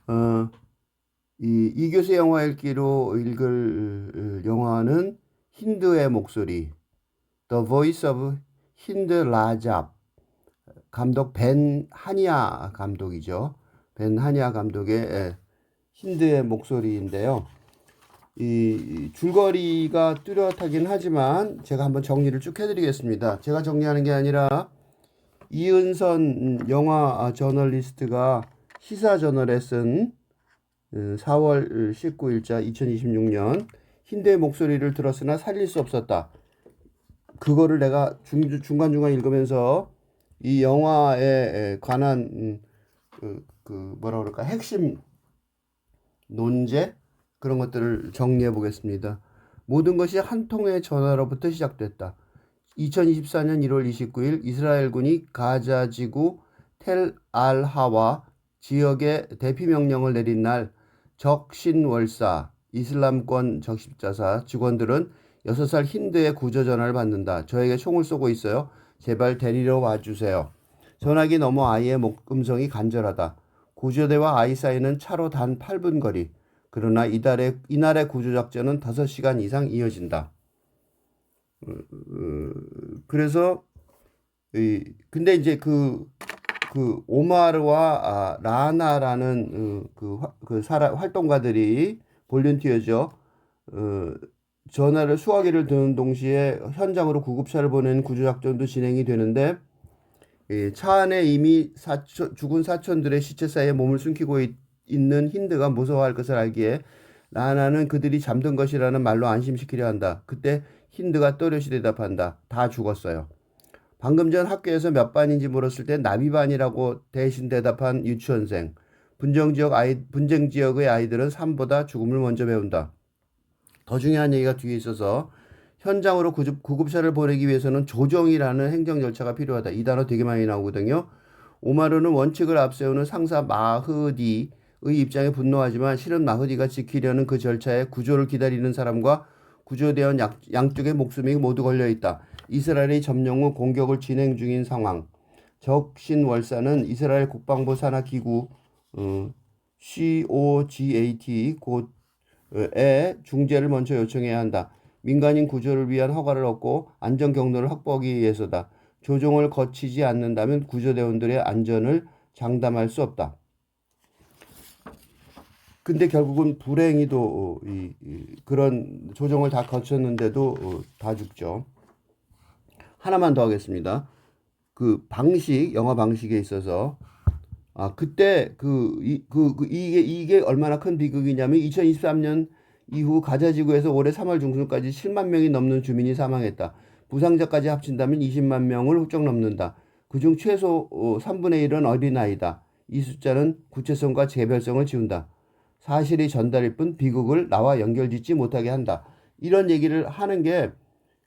어, 이 교수의 영화 읽기로 읽을 영화는 힌드의 목소리, The Voice of 힌드 라잡, 감독 벤 하니아 감독이죠. 벤 하니아 감독의 힌드의 목소리인데요. 이 줄거리가 뚜렷하긴 하지만 제가 한번 정리를 쭉 해드리겠습니다. 제가 정리하는 게 아니라 이은선 영화 저널리스트가 시사저널에 쓴 4월 19일자 2026년 힌드의 목소리를 들었으나 살릴 수 없었다. 그거를 내가 중간중간 읽으면서 이 영화에 관한 뭐라 그럴까 핵심 논제 그런 것들을 정리해 보겠습니다. 모든 것이 한 통의 전화로부터 시작됐다. 2024년 1월 29일 이스라엘군이 가자 지구 텔 알하와 지역에 대피 명령을 내린 날 적신월사 이슬람권 적십자사 직원들은 6살 힌드의 구조 전화를 받는다. 저에게 총을 쏘고 있어요. 제발 데리러 와주세요. 전화기 너머 아이의 음성이 간절하다. 구조대와 아이 사이는 차로 단 8분 거리. 그러나 이날의 구조작전은 5시간 이상 이어진다. 그래서 근데 이제 그 오마르와 라나라는 활동가들이 볼런티어죠. 전화를 수화기를 드는 동시에 현장으로 구급차를 보내는 구조작전도 진행이 되는데 차 안에 이미 죽은 사촌들의 시체 사이에 몸을 숨기고 있는 힌드가 무서워할 것을 알기에 라나는 그들이 잠든 것이라는 말로 안심시키려 한다. 그때 힌드가 또렷이 대답한다. 다 죽었어요. 방금 전 학교에서 몇 반인지 물었을 때 나비반이라고 대신 대답한 유치원생. 분쟁 지역의 아이들은 삶보다 죽음을 먼저 배운다. 더 중요한 얘기가 뒤에 있어서 현장으로 구급차를 보내기 위해서는 조정이라는 행정 절차가 필요하다. 이 단어 되게 많이 나오거든요. 오마르는 원칙을 앞세우는 상사 마흐디의 입장에 분노하지만 실은 마흐디가 지키려는 그 절차에 구조를 기다리는 사람과 구조대원 양쪽의 목숨이 모두 걸려 있다. 이스라엘이 점령 후 공격을 진행 중인 상황. 적신월사는 이스라엘 국방부 산하 기구 COGAT 곧에 중재를 먼저 요청해야 한다. 민간인 구조를 위한 허가를 얻고 안전 경로를 확보하기 위해서다. 조종을 거치지 않는다면 구조대원들의 안전을 장담할 수 없다. 근데 결국은 불행히도 그런 조정을 다 거쳤는데도 다 죽죠. 하나만 더 하겠습니다. 그 방식, 영화 방식에 있어서 그때 이게 얼마나 큰 비극이냐면 2023년 이후 가자 지구에서 올해 3월 중순까지 7만 명이 넘는 주민이 사망했다. 부상자까지 합친다면 20만 명을 훌쩍 넘는다. 그중 최소 3분의 1은 어린아이다. 이 숫자는 구체성과 개별성을 지운다. 사실이 전달일 뿐 비극을 나와 연결짓지 못하게 한다. 이런 얘기를 하는 게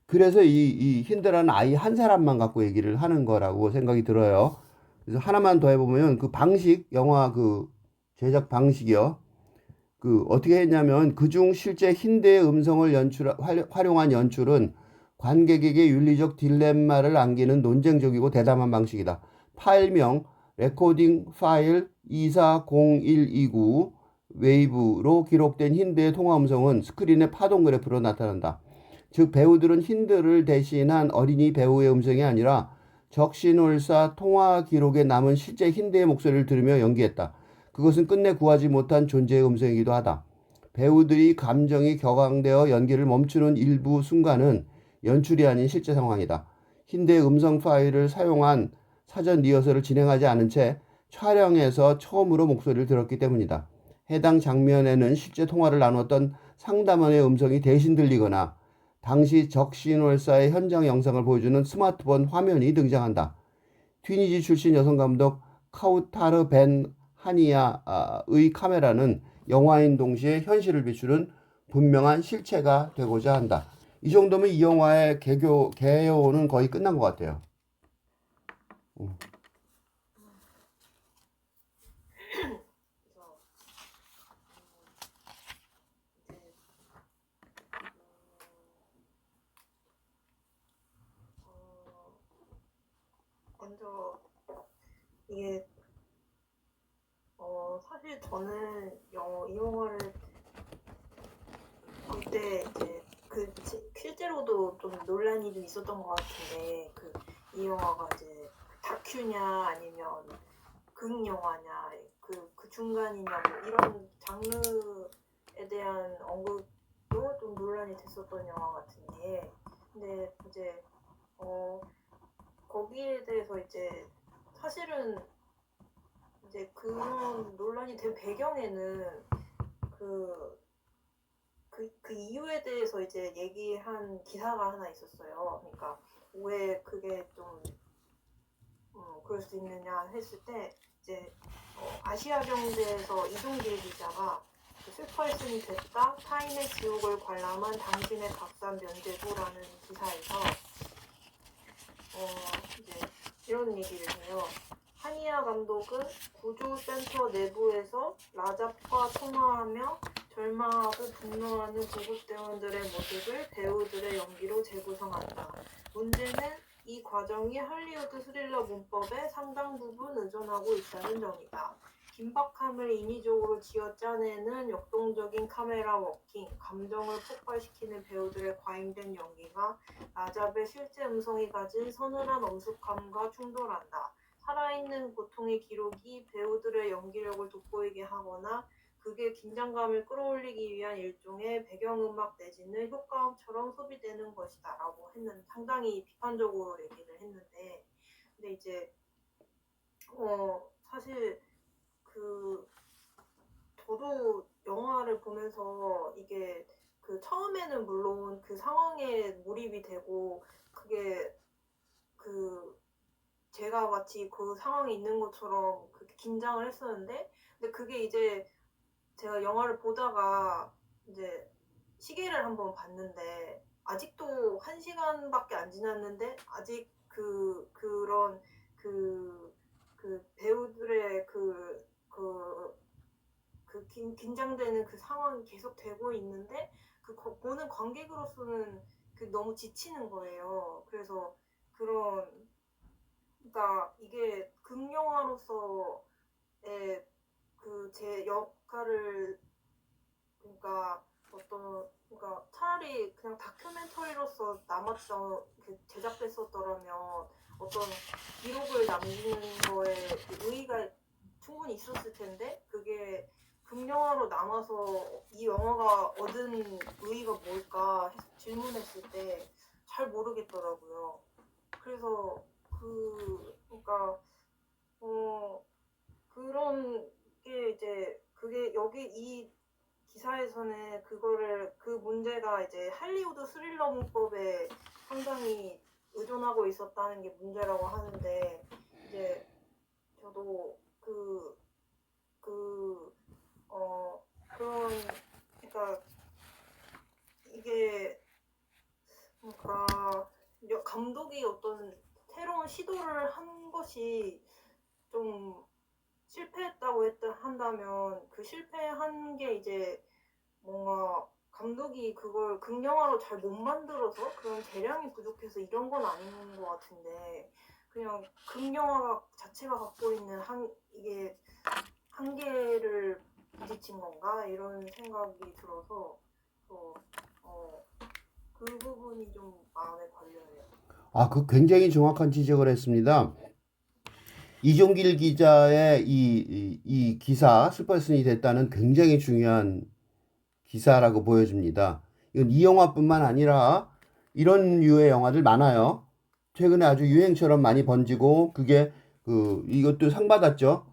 그래서 이 힌드라는 아이 한 사람만 갖고 얘기를 하는 거라고 생각이 들어요. 그래서 하나만 더 해보면 그 방식, 영화 그 제작 방식이요. 그 어떻게 했냐면 그중 실제 힌드의 음성을 활용한 연출은 관객에게 윤리적 딜레마를 안기는 논쟁적이고 대담한 방식이다. 파일명 레코딩 파일 240129 웨이브로 기록된 힌드의 통화 음성은 스크린의 파동 그래프로 나타난다. 즉 배우들은 힌드를 대신한 어린이 배우의 음성이 아니라 적신월사 통화 기록에 남은 실제 힌드의 목소리를 들으며 연기했다. 그것은 끝내 구하지 못한 존재의 음성이기도 하다. 배우들이 감정이 격앙되어 연기를 멈추는 일부 순간은 연출이 아닌 실제 상황이다. 힌드의 음성 파일을 사용한 사전 리허설을 진행하지 않은 채 촬영에서 처음으로 목소리를 들었기 때문이다. 해당 장면에는 실제 통화를 나눴던 상담원의 음성이 대신 들리거나 당시 적신월사의 현장 영상을 보여주는 스마트폰 화면이 등장한다. 튀니지 출신 여성 감독 카우타르 벤 하니아의 카메라는 영화인 동시에 현실을 비추는 분명한 실체가 되고자 한다. 이 정도면 이 영화의 개요는 거의 끝난 것 같아요. 먼저 이게 사실 저는 이 영화를 볼 때 이제 실제로도 좀 논란이 좀 있었던 것 같은데 이 영화가 이제 다큐냐 아니면 극 영화냐 그 중간이냐 뭐 이런 장르에 대한 언급도 좀 논란이 됐었던 영화 같은데 근데 이제 거기에 대해서 이제 사실은 이제 그런 논란이 된 배경에는 그 이유에 대해서 이제 얘기한 기사가 하나 있었어요. 그러니까 왜 그게 좀 그럴 수 있느냐 했을 때 이제 아시아 경제에서 이종길 기자가 슈퍼에슨이 됐다 타인의 지옥을 관람한 당신의 값싼 면제부라는 기사에서 이제 이런 얘기를 해요. 하니야 감독은 구조센터 내부에서 라잡과 통화하며 절망하고 분노하는 구급대원들의 모습을 배우들의 연기로 재구성한다. 문제는 이 과정이 할리우드 스릴러 문법에 상당 부분 의존하고 있다는 점이다. 긴박함을 인위적으로 쥐어짜내는 역동적인 카메라 워킹, 감정을 폭발시키는 배우들의 과잉된 연기가 라잡의 실제 음성이 가진 서늘한 엄숙함과 충돌한다. 살아있는 고통의 기록이 배우들의 연기력을 돋보이게 하거나 그게 긴장감을 끌어올리기 위한 일종의 배경음악 내지는 효과음처럼 소비되는 것이다 라고 했는 상당히 비판적으로 얘기를 했는데 근데 이제 사실 저도 영화를 보면서 이게 처음에는 물론 그 상황에 몰입이 되고 그게 제가 마치 그 상황에 있는 것처럼 그렇게 긴장을 했었는데 근데 그게 이제 제가 영화를 보다가 이제 시계를 한번 봤는데 아직도 1시간밖에 안 지났는데 아직 그런 배우들의 긴장되는 그 상황이 계속 되고 있는데 보는 관객으로서는 너무 지치는 거예요. 그래서 그러니까 이게 극영화로서의 제 역할을 그러니까 차라리 그냥 다큐멘터리로서 남았던 제작됐었더라면 어떤 기록을 남기는 거에 의의가 충분히 있었을 텐데 그게 극영화로 남아서 이 영화가 얻은 의의가 뭘까 해서 질문했을 때 잘 모르겠더라고요. 그래서 그러니까 그런 게 이제 그게 여기 이 기사에서는 그 문제가 이제 할리우드 스릴러 문법에 상당히 의존하고 있었다는 게 문제라고 하는데 이제 저도 그러니까 이게 그러니까 감독이 어떤 새로운 시도를 한 것이 좀 실패했다고 한다면 그 실패한 게 이제 뭔가 감독이 그걸 극영화로 잘 못 만들어서 그런 재량이 부족해서 이런 건 아닌 것 같은데 그냥 극영화 자체가 갖고 있는 이게 한계를 부딪힌 건가 이런 생각이 들어서 그 부분이 좀 마음에 걸려요. 그 굉장히 정확한 지적을 했습니다. 이종길 기자의 이 기사, 슈퍼슨이 됐다는 굉장히 중요한 기사라고 보여집니다. 이건 이 영화뿐만 아니라 이런 류의 영화들 많아요. 최근에 아주 유행처럼 많이 번지고 그게 이것도 상 받았죠.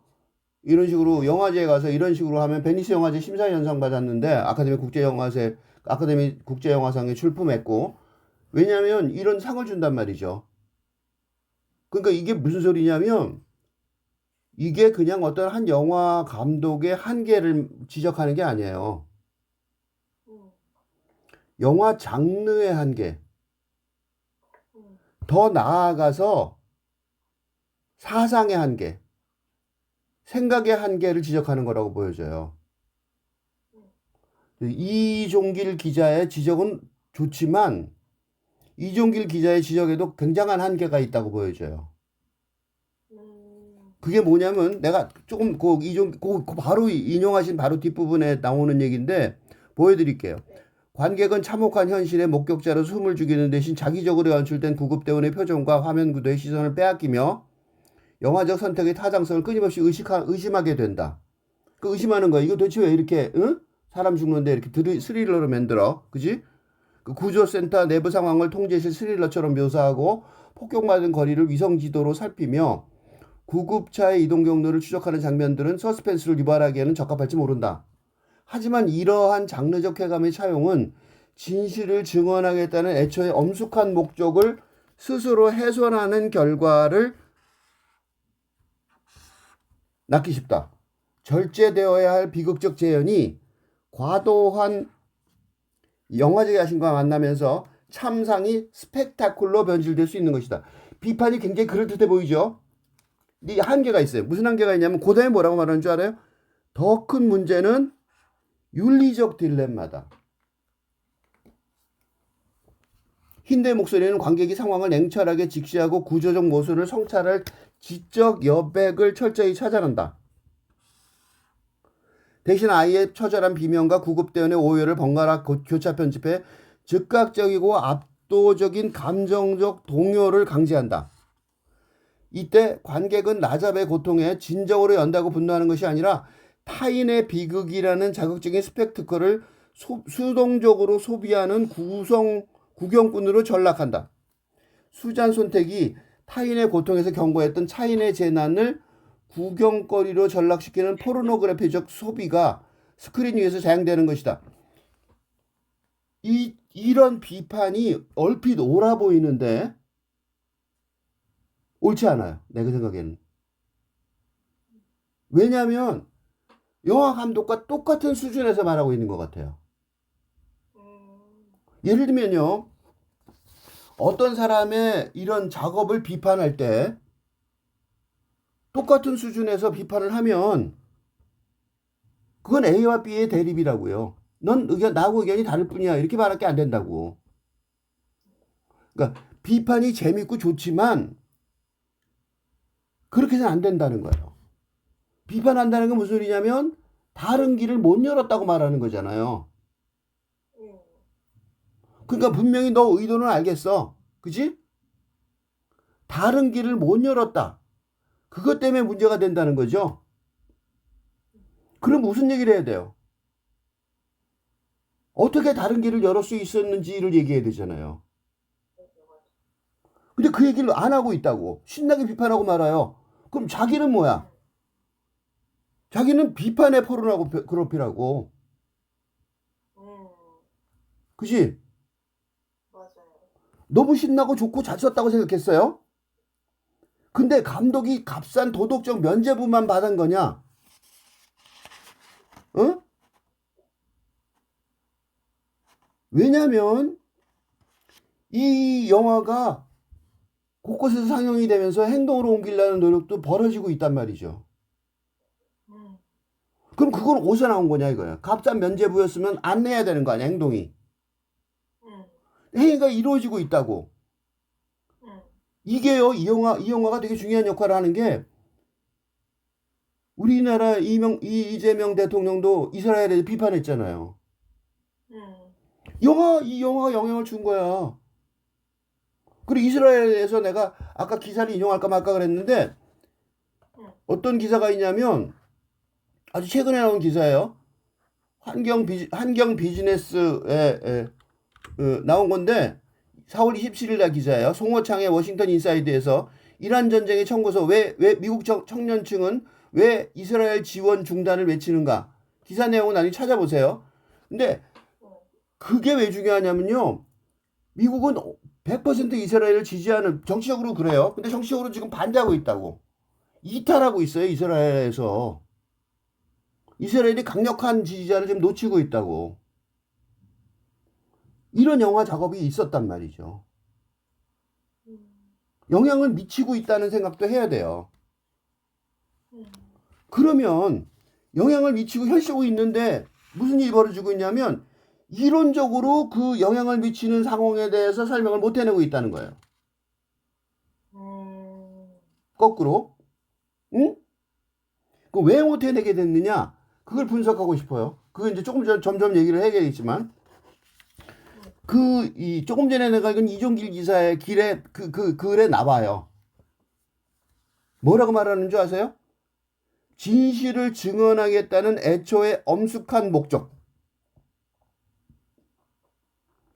이런 식으로 영화제에 가서 이런 식으로 하면 베니스 영화제 심사위원상 받았는데 아카데미 국제영화상에 출품했고 왜냐하면 이런 상을 준단 말이죠. 그러니까 이게 무슨 소리냐면 이게 그냥 어떤 한 영화 감독의 한계를 지적하는 게 아니에요. 영화 장르의 한계. 더 나아가서 사상의 한계, 생각의 한계를 지적하는 거라고 보여져요. 이종길 기자의 지적은 좋지만 이종길 기자의 지적에도 굉장한 한계가 있다고 보여져요. 그게 뭐냐면 내가 조금 바로 인용하신 바로 뒷부분에 나오는 얘기인데 보여드릴게요. 관객은 참혹한 현실의 목격자로 숨을 죽이는 대신 자기적으로 연출된 구급대원의 표정과 화면 구도의 시선을 빼앗기며 영화적 선택의 타당성을 끊임없이 의심하게 된다. 그 의심하는 거야. 이거 도대체 왜 이렇게 사람 죽는데 이렇게 스릴러로 만들어? 그지? 그 구조센터 내부 상황을 통제실 스릴러처럼 묘사하고 폭격받은 거리를 위성 지도로 살피며 구급차의 이동 경로를 추적하는 장면들은 서스펜스를 유발하기에는 적합할지 모른다. 하지만 이러한 장르적 쾌감의 차용은 진실을 증언하겠다는 애초에 엄숙한 목적을 스스로 훼손하는 결과를 낳기 쉽다. 절제되어야 할 비극적 재현이 과도한 영화적 야심과 만나면서 참상이 스펙타클로 변질될 수 있는 것이다. 비판이 굉장히 그럴듯해 보이죠? 이 한계가 있어요. 무슨 한계가 있냐면 고대에 뭐라고 말하는 줄 알아요? 더 큰 문제는 윤리적 딜레마다. 힌드의 목소리는 관객이 상황을 냉철하게 직시하고 구조적 모순을 성찰할 지적 여백을 철저히 찾아낸다. 대신 아이의 처절한 비명과 구급대원의 오해를 번갈아 교차 편집해 즉각적이고 압도적인 감정적 동요를 강제한다. 이때 관객은 라잡의 고통에 진정으로 연다고 분노하는 것이 아니라 타인의 비극이라는 자극적인 스펙트클을 수동적으로 소비하는 구경꾼으로 전락한다. 수잔 손택이 타인의 고통에서 경고했던 차인의 재난을 구경거리로 전락시키는 포르노그래피적 소비가 스크린 위에서 자행되는 것이다. 이런 비판이 얼핏 옳아 보이는데 옳지 않아요. 내가 생각에는. 왜냐하면 영화 감독과 똑같은 수준에서 말하고 있는 것 같아요. 예를 들면요. 어떤 사람의 이런 작업을 비판할 때 똑같은 수준에서 비판을 하면 그건 A와 B의 대립이라고요. 나하고 의견이 다를 뿐이야. 이렇게 말할 안 된다고. 그러니까 비판이 재밌고 좋지만 그렇게 해서는 안 된다는 거예요. 비판한다는 건 무슨 소리냐면 다른 길을 못 열었다고 말하는 거잖아요. 그러니까 분명히 너 의도는 알겠어. 그지? 다른 길을 못 열었다. 그것 때문에 문제가 된다는 거죠. 그럼 무슨 얘기를 해야 돼요? 어떻게 다른 길을 열을 수 있었는지를 얘기해야 되잖아요. 근데 그 얘기를 안 하고 있다고. 신나게 비판하고 말아요. 그럼 자기는 뭐야? 자기는 비판의 포르노그래피라고. 그지? 맞아요. 너무 신나고 좋고 잘 썼다고 생각했어요? 근데 감독이 값싼 도덕적 면죄부만 받은 거냐? 어? 왜냐면 이 영화가 곳곳에서 상영이 되면서 행동으로 옮기려는 노력도 벌어지고 있단 말이죠. 그럼 그건 어디서 나온 거냐 이거야. 값싼 면죄부였으면 안 내야 되는 거 아니야, 행동이. 행위가 이루어지고 있다고. 이게요, 이 영화가 되게 중요한 역할을 하는 게 우리나라 이재명 대통령도 이스라엘에 대해 비판했잖아요. 이 영화가 영향을 준 거야. 그리고 이스라엘에서 내가 아까 기사를 인용할까 말까 그랬는데 어떤 기사가 있냐면 아주 최근에 나온 기사예요. 환경 비즈니스에 나온 건데 4월 27일 날 기사예요. 송호창의 워싱턴 인사이드에서 이란 전쟁의 청구서 왜 미국 청년층은 왜 이스라엘 지원 중단을 외치는가? 기사 내용은 나중에 찾아보세요. 근데 그게 왜 중요하냐면요. 미국은 100% 이스라엘을 지지하는 정치적으로 그래요. 근데 정치적으로 지금 반대하고 있다고. 이탈하고 있어요. 이스라엘에서. 이스라엘이 강력한 지지자를 지금 놓치고 있다고. 이런 영화 작업이 있었단 말이죠. 영향을 미치고 있다는 생각도 해야 돼요. 그러면 영향을 미치고 펼치고 있는데 무슨 일이 벌어지고 있냐면 이론적으로 그 영향을 미치는 상황에 대해서 설명을 못 해내고 있다는 거예요. 거꾸로. 응? 그 왜 못 해내게 됐느냐? 그걸 분석하고 싶어요. 그거 이제 조금 전 점점 얘기를 해야겠지만 이 조금 전에 내가 읽은 이종길 기사의 글에 나와요. 뭐라고 말하는 줄 아세요? 진실을 증언하겠다는 애초의 엄숙한 목적,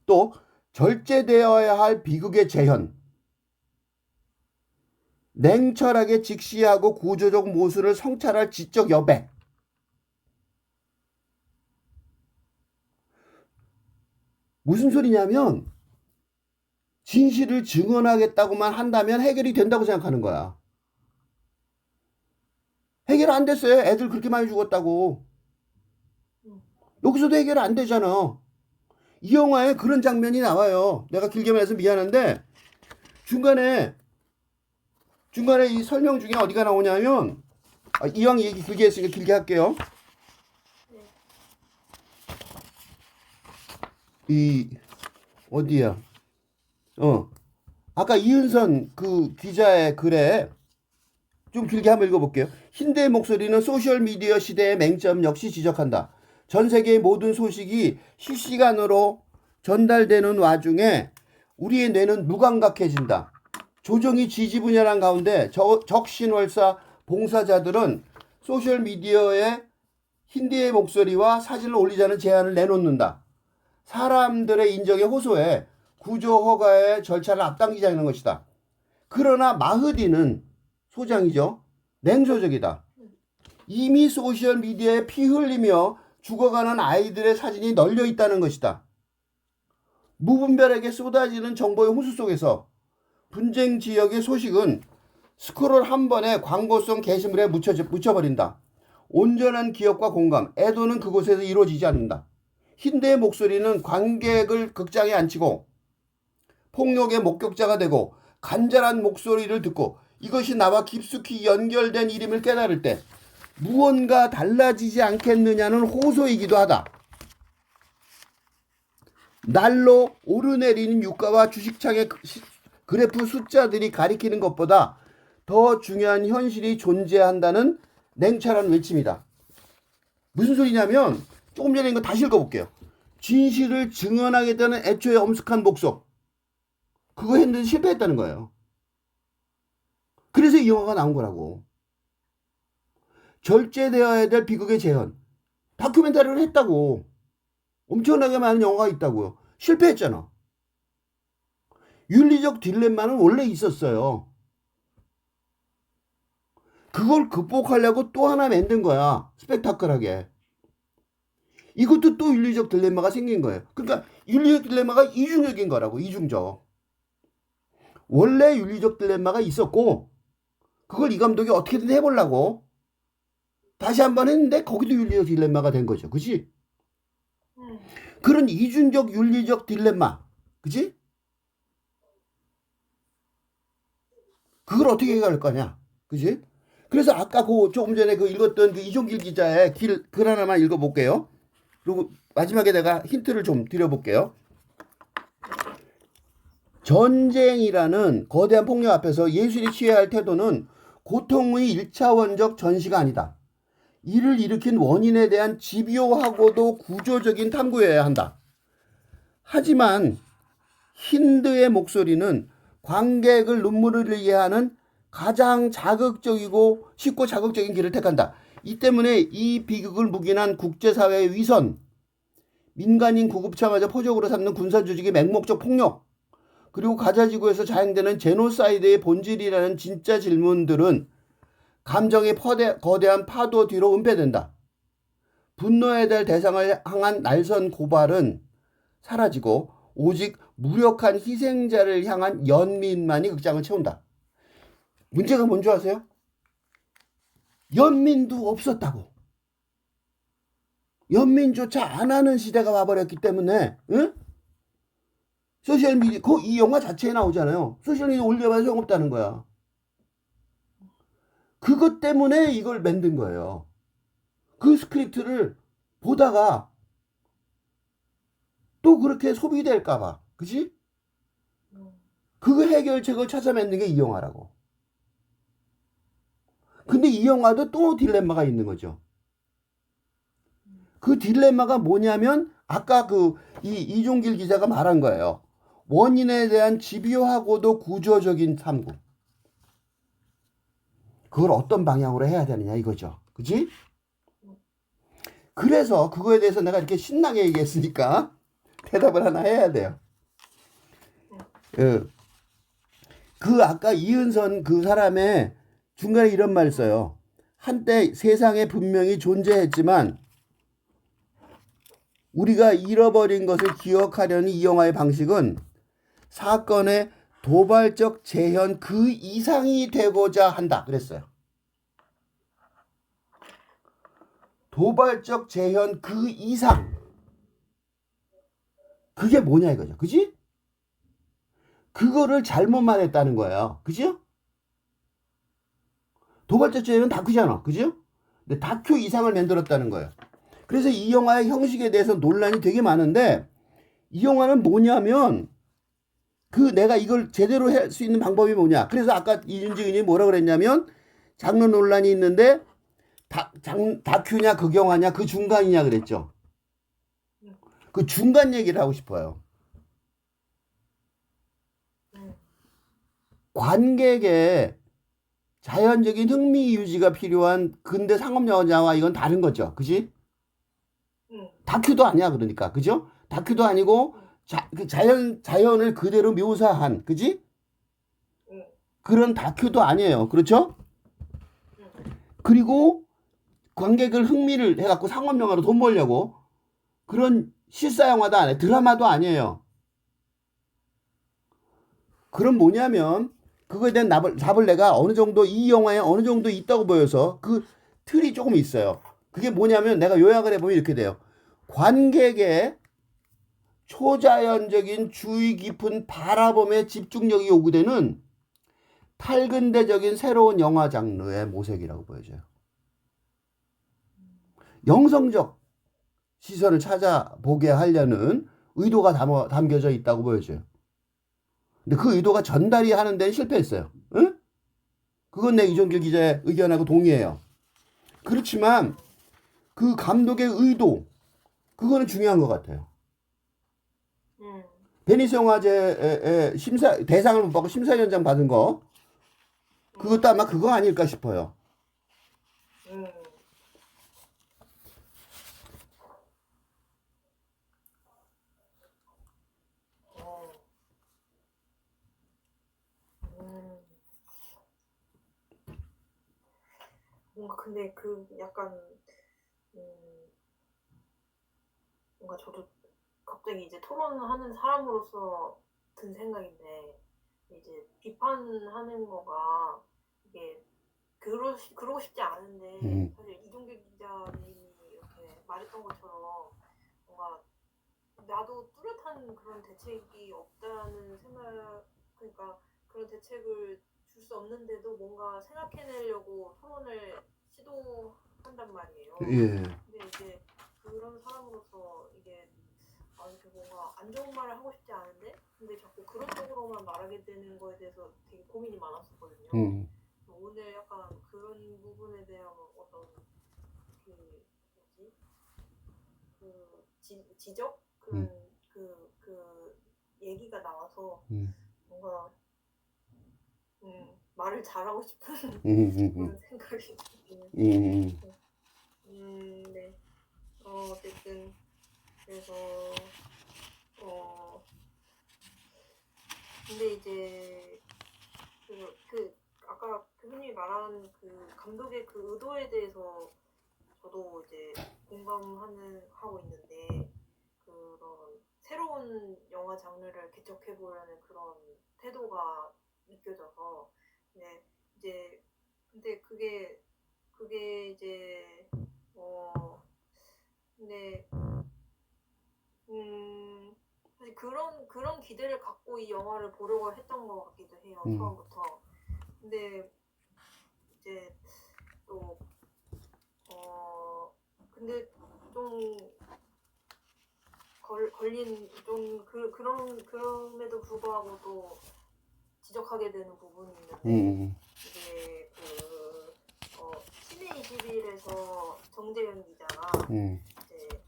또 절제되어야 할 비극의 재현, 냉철하게 직시하고 구조적 모순을 성찰할 지적 여백. 무슨 소리냐면 진실을 증언하겠다고만 한다면 해결이 된다고 생각하는 거야. 해결 안 됐어요. 애들 그렇게 많이 죽었다고. 여기서도 해결 안 되잖아. 이 영화에 그런 장면이 나와요. 내가 길게 말해서 미안한데 중간에 이 설명 중에 어디가 나오냐면 이왕 얘기 길게 했으니까 길게 할게요. 어디야? 아까 이은선 그 기자의 글에 좀 길게 한번 읽어볼게요. 힌드의 목소리는 소셜미디어 시대의 맹점 역시 지적한다. 전 세계의 모든 소식이 실시간으로 전달되는 와중에 우리의 뇌는 무감각해진다. 조정이 지지분열한 가운데 적신월사 봉사자들은 소셜미디어에 힌디의 목소리와 사진을 올리자는 제안을 내놓는다. 사람들의 인정에 호소해 구조 허가의 절차를 앞당기자는 것이다. 그러나 마흐디는 소장이죠. 냉소적이다. 이미 소셜미디어에 피 흘리며 죽어가는 아이들의 사진이 널려 있다는 것이다. 무분별하게 쏟아지는 정보의 호수 속에서 분쟁 지역의 소식은 스크롤 한 번에 광고성 게시물에 묻혀버린다. 온전한 기억과 공감, 애도는 그곳에서 이루어지지 않는다. 힌드의 목소리는 관객을 극장에 앉히고 폭력의 목격자가 되고 간절한 목소리를 듣고 이것이 나와 깊숙이 연결된 일임을 깨달을 때 무언가 달라지지 않겠느냐는 호소이기도 하다. 날로 오르내리는 유가와 주식창의 그래프 숫자들이 가리키는 것보다 더 중요한 현실이 존재한다는 냉철한 외침이다. 무슨 소리냐면 조금 전에 이거 다시 읽어볼게요. 진실을 증언하겠다는 애초의 엄숙한 목적. 그거 했는데 실패했다는 거예요. 그래서 이 영화가 나온 거라고. 절제되어야 될 비극의 재현. 다큐멘터리를 했다고. 엄청나게 많은 영화가 있다고요. 실패했잖아. 윤리적 딜레마는 원래 있었어요. 그걸 극복하려고 또 하나 만든 거야. 스펙타클하게. 이것도 또 윤리적 딜레마가 생긴 거예요. 그러니까 윤리적 딜레마가 이중적인 거라고. 이중적. 원래 윤리적 딜레마가 있었고 그걸 이 감독이 어떻게든 해보려고 다시 한번 했는데 거기도 윤리적 딜레마가 된 거죠. 그치? 그런 이중적 윤리적 딜레마. 그치? 그걸 어떻게 해결할 거냐. 그치? 그래서 아까 조금 전에 읽었던 이종길 기자의 글 하나만 읽어볼게요. 그리고 마지막에 내가 힌트를 좀 드려볼게요. 전쟁이라는 거대한 폭력 앞에서 예술이 취해야 할 태도는 고통의 1차원적 전시가 아니다. 이를 일으킨 원인에 대한 집요하고도 구조적인 탐구여야 한다. 하지만 힌드의 목소리는 관객을 눈물을 흘리게 하는 가장 자극적이고 쉽고 자극적인 길을 택한다. 이 때문에 이 비극을 묵인한 국제사회의 위선, 민간인 구급차마저 포적으로 삼는 군사조직의 맹목적 폭력, 그리고 가자지구에서 자행되는 제노사이드의 본질이라는 진짜 질문들은 감정의 거대한 파도 뒤로 은폐된다. 분노해야 될 대상을 향한 날선 고발은 사라지고 오직 무력한 희생자를 향한 연민만이 극장을 채운다. 문제가 뭔지 아세요? 연민도 없었다고. 연민조차 안 하는 시대가 와버렸기 때문에 응? 소셜미디어 이 영화 자체에 나오잖아요. 소셜미디어 올려봐야 소용없다는 거야. 그것 때문에 이걸 만든 거예요. 그 스크립트를 보다가 또 그렇게 소비될까봐. 그치? 그 해결책을 찾아 만든 게 이 영화라고. 근데 이 영화도 또 딜레마가 있는 거죠. 그 딜레마가 뭐냐면 아까 그 이종길 기자가 말한 거예요. 원인에 대한 집요하고도 구조적인 탐구. 그걸 어떤 방향으로 해야 되느냐 이거죠. 그지? 그래서 그거에 대해서 내가 이렇게 신나게 얘기했으니까 대답을 하나 해야 돼요. 그 아까 이은선 그 사람의 중간에 이런 말 써요. 한때 세상에 분명히 존재했지만 우리가 잃어버린 것을 기억하려는 이 영화의 방식은 사건의 도발적 재현 그 이상이 되고자 한다 그랬어요. 도발적 재현 그 이상. 그게 뭐냐 이거죠. 그지? 그거를 잘못 말했다는 거예요. 그죠? 도발적 재현은 다큐잖아. 그죠? 근데 다큐 이상을 만들었다는 거예요. 그래서 이 영화의 형식에 대해서 논란이 되게 많은데 이 영화는 뭐냐면 그 내가 이걸 제대로 할 수 있는 방법이 뭐냐. 그래서 아까 이준지 의원이 뭐라 그랬냐면 장르 논란이 있는데 다큐냐 극영화냐 그 중간이냐 그랬죠. 그 중간 얘기를 하고 싶어요. 관객의 자연적인 흥미 유지가 필요한 근대 상업영화와 이건 다른 거죠. 그지? 다큐도 아니야 그러니까. 그죠? 다큐도 아니고 자연을 그대로 묘사한 그지? 그런 다큐도 아니에요. 그렇죠? 그리고 관객을 흥미를 해갖고 상업영화로 돈 벌려고 그런 실사영화도 아니에요. 드라마도 아니에요. 그럼 뭐냐면 그거에 대한 답을 내가 어느 정도 이 영화에 어느 정도 있다고 보여서 그 틀이 조금 있어요. 그게 뭐냐면 내가 요약을 해보면 이렇게 돼요. 관객의 초자연적인 주의 깊은 바라봄의 집중력이 요구되는 탈근대적인 새로운 영화 장르의 모색이라고 보여져요. 영성적 시선을 찾아보게 하려는 의도가 담겨져 있다고 보여져요. 근데 그 의도가 전달이 하는 데는 실패했어요. 응? 그건 내 이종길 기자의 의견하고 동의해요. 그렇지만 그 감독의 의도 그거는 중요한 것 같아요. 베니스 영화제에 대상을 못 받고 심사위원장 받은 거 그것도 아마 그거 아닐까 싶어요. 뭔가 근데 그 약간 뭔가 저도 갑자기 이제 토론하는 사람으로서 든 생각인데 이제 비판하는 거가 이게 그러고 싶지 않은데 사실 이종길 기자님이 이렇게 말했던 것처럼 뭔가 나도 뚜렷한 그런 대책이 없다는 생각 그러니까 그런 대책을 줄 수 없는데도 뭔가 생각해내려고 토론을 시도한단 말이에요. 예. 근데 이제 그런 사람으로서 이게 이렇게 뭔가 안 좋은 말을 하고 싶지 않은데 근데 자꾸 그런 쪽으로만 말하게 되는 거에 대해서 되게 고민이 많았었거든요. 오늘 약간 그런 부분에 대한 어떤 그 뭐지 그 지적 그런 그 얘기가 나와서 뭔가 말을 잘하고 싶은 그런 생각이 드네요. 네. 어쨌든 그래서 근데 이제 그 아까 교수님이 말한 그 감독의 그 의도에 대해서 저도 이제 하고 있는데 그런 새로운 영화 장르를 개척해 보려는 그런 태도가 느껴져서 근데 그게 이제 근데 사실 그런 기대를 갖고 이 영화를 보려고 했던 것 같기도 해요. 처음부터. 근데 이제 또 근데 좀 걸린 좀 그럼에도 불구하고 또 지적하게 되는 부분이 있는데 이게 한미21에서 정재윤 기자가 이제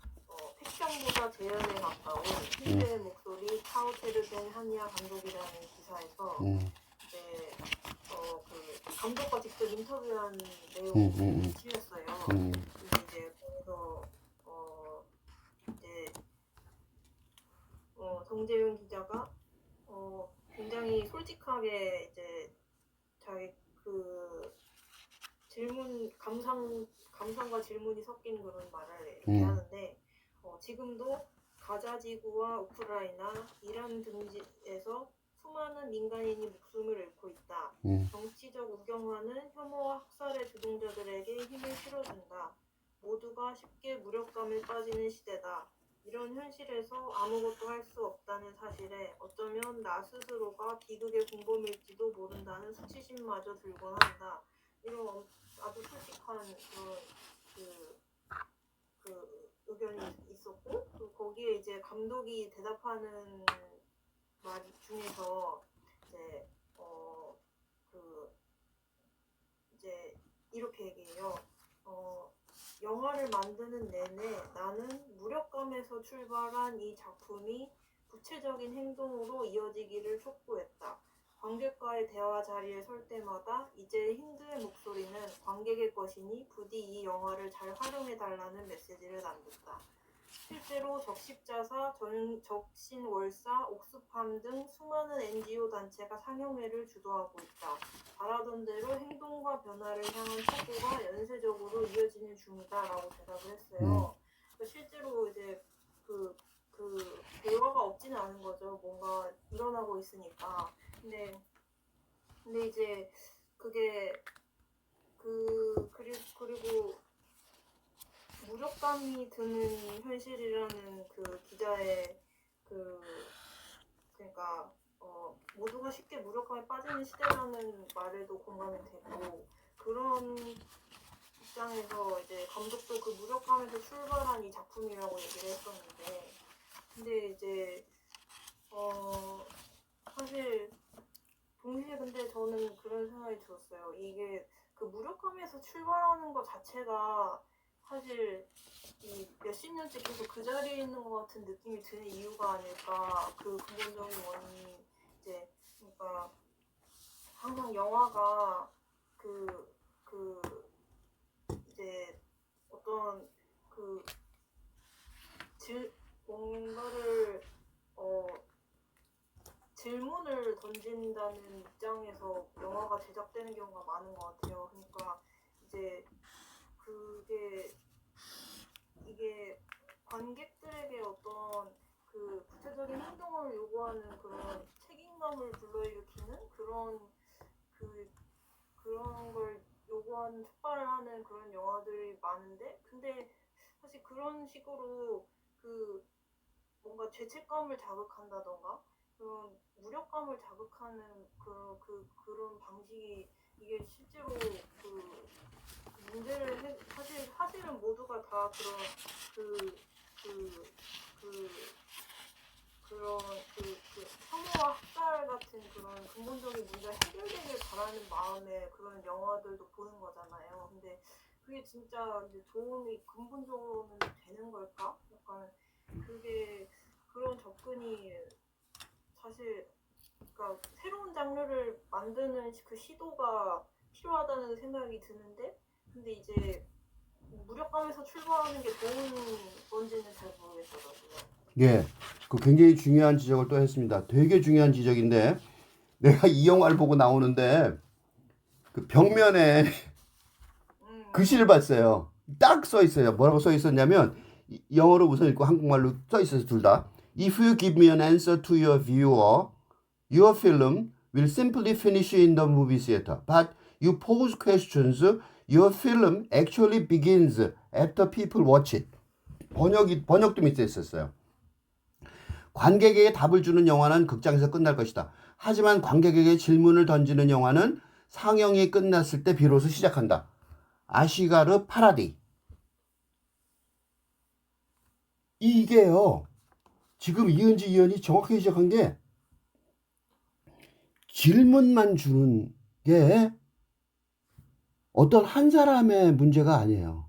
팩션보다 재현에 가까운 힌트의 목소리 타오테르겐 한의아 감독이라는 기사에서 이제 그 감독과 직접 인터뷰한 내용을 실렸어요. 이제 거기서 이제 정재윤 기자가 굉장히 솔직하게 이제 자기 그 질문 감상과 질문이 섞인 그런 말을 이렇게 하는데 지금도 가자 지구와 우크라이나, 이란 등지에서 수많은 민간인이 목숨을 잃고 있다. 정치적 우경화는 혐오와 학살의 주동자들에게 힘을 실어준다. 모두가 쉽게 무력감에 빠지는 시대다. 이런 현실에서 아무것도 할 수 없다는 사실에 어쩌면 나 스스로가 비극의 공범일지도 모른다는 수치심마저 들곤 한다. 이런 아주 솔직한 그 의견이 있었고, 또 거기에 이제 감독이 대답하는 말 중에서 이제 이제 이렇게 얘기해요. 영화를 만드는 내내 나는 무력감에서 출발한 이 작품이 구체적인 행동으로 이어지기를 촉구했다. 관객과의 대화 자리에 설 때마다 이제 힌드의 목소리는 관객의 것이니 부디 이 영화를 잘 활용해달라는 메시지를 남겼다. 실제로 적십자사, 적신월사, 옥스팜 등 수많은 NGO 단체가 상영회를 주도하고 있다. 바라던 대로 행동과 변화를 향한 촉구가 연쇄적으로 이어지는 중이다라고 대답을 했어요. 실제로 이제 그 결과가 없지는 않은 거죠. 뭔가 일어나고 있으니까. 근데 이제 그게 그리고 무력감이 드는 현실이라는 그 기자의 그러니까 모두가 쉽게 무력감에 빠지는 시대라는 말에도 공감이 되고, 그런 입장에서 이제 감독도 그 무력감에서 출발한 이 작품이라고 얘기를 했었는데, 근데 이제 사실 동시에 근데 저는 그런 생각이 들었어요. 이게 그 무력감에서 출발하는 것 자체가 사실 이 몇십 년째 계속 그 자리에 있는 것 같은 느낌이 드는 이유가 아닐까. 그 근본적인 원인이 이제 그러니까 항상 영화가 이제 어떤 뭔가를 질문을 던진다는 입장에서 영화가 제작되는 경우가 많은 것 같아요. 그러니까 이제 이게 관객들에게 어떤 그 구체적인 행동을 요구하는 그런 책임감을 불러일으키는 그런 걸 요구하는 촉발을 하는 그런 영화들이 많은데, 근데 사실 그런 식으로 뭔가 죄책감을 자극한다던가 그런 무력감을 자극하는 그런 방식이 이게 실제로 문제를 사실은 모두가 다 그런 혐오와 학살 같은 그런 근본적인 문제가 해결되길 바라는 마음에 그런 영화들도 보는 거잖아요. 근데 그게 진짜 이제 도움이 근본적으로는 되는 걸까? 약간 그런 접근이 사실 그러니까 새로운 장르를 만드는 그 시도가 필요하다는 생각이 드는데, 근데 이제 무력감에서 출발하는 게 좋은 건지는 잘 모르겠더라고요. 예, 그 굉장히 중요한 지적을 또 했습니다. 되게 중요한 지적인데, 내가 이 영화를 보고 나오는데 그 벽면에 글씨를 봤어요. 딱 써 있어요. 뭐라고 써 있었냐면, 영어로 우선 읽고 한국말로 써 있어서 둘 다. If you give me an answer to your viewer, your film will simply finish in the movie theater. But you pose questions, your film actually begins after people watch it. 번역도 밑에 있었어요. 관객에게 답을 주는 영화는 극장에서 끝날 것이다. 하지만 관객에게 질문을 던지는 영화는 상영이 끝났을 때 비로소 시작한다. 아시가르 파라디. 이게요, 지금 이은지 의원이 정확하게 지적한 게, 질문만 주는 게 어떤 한 사람의 문제가 아니에요.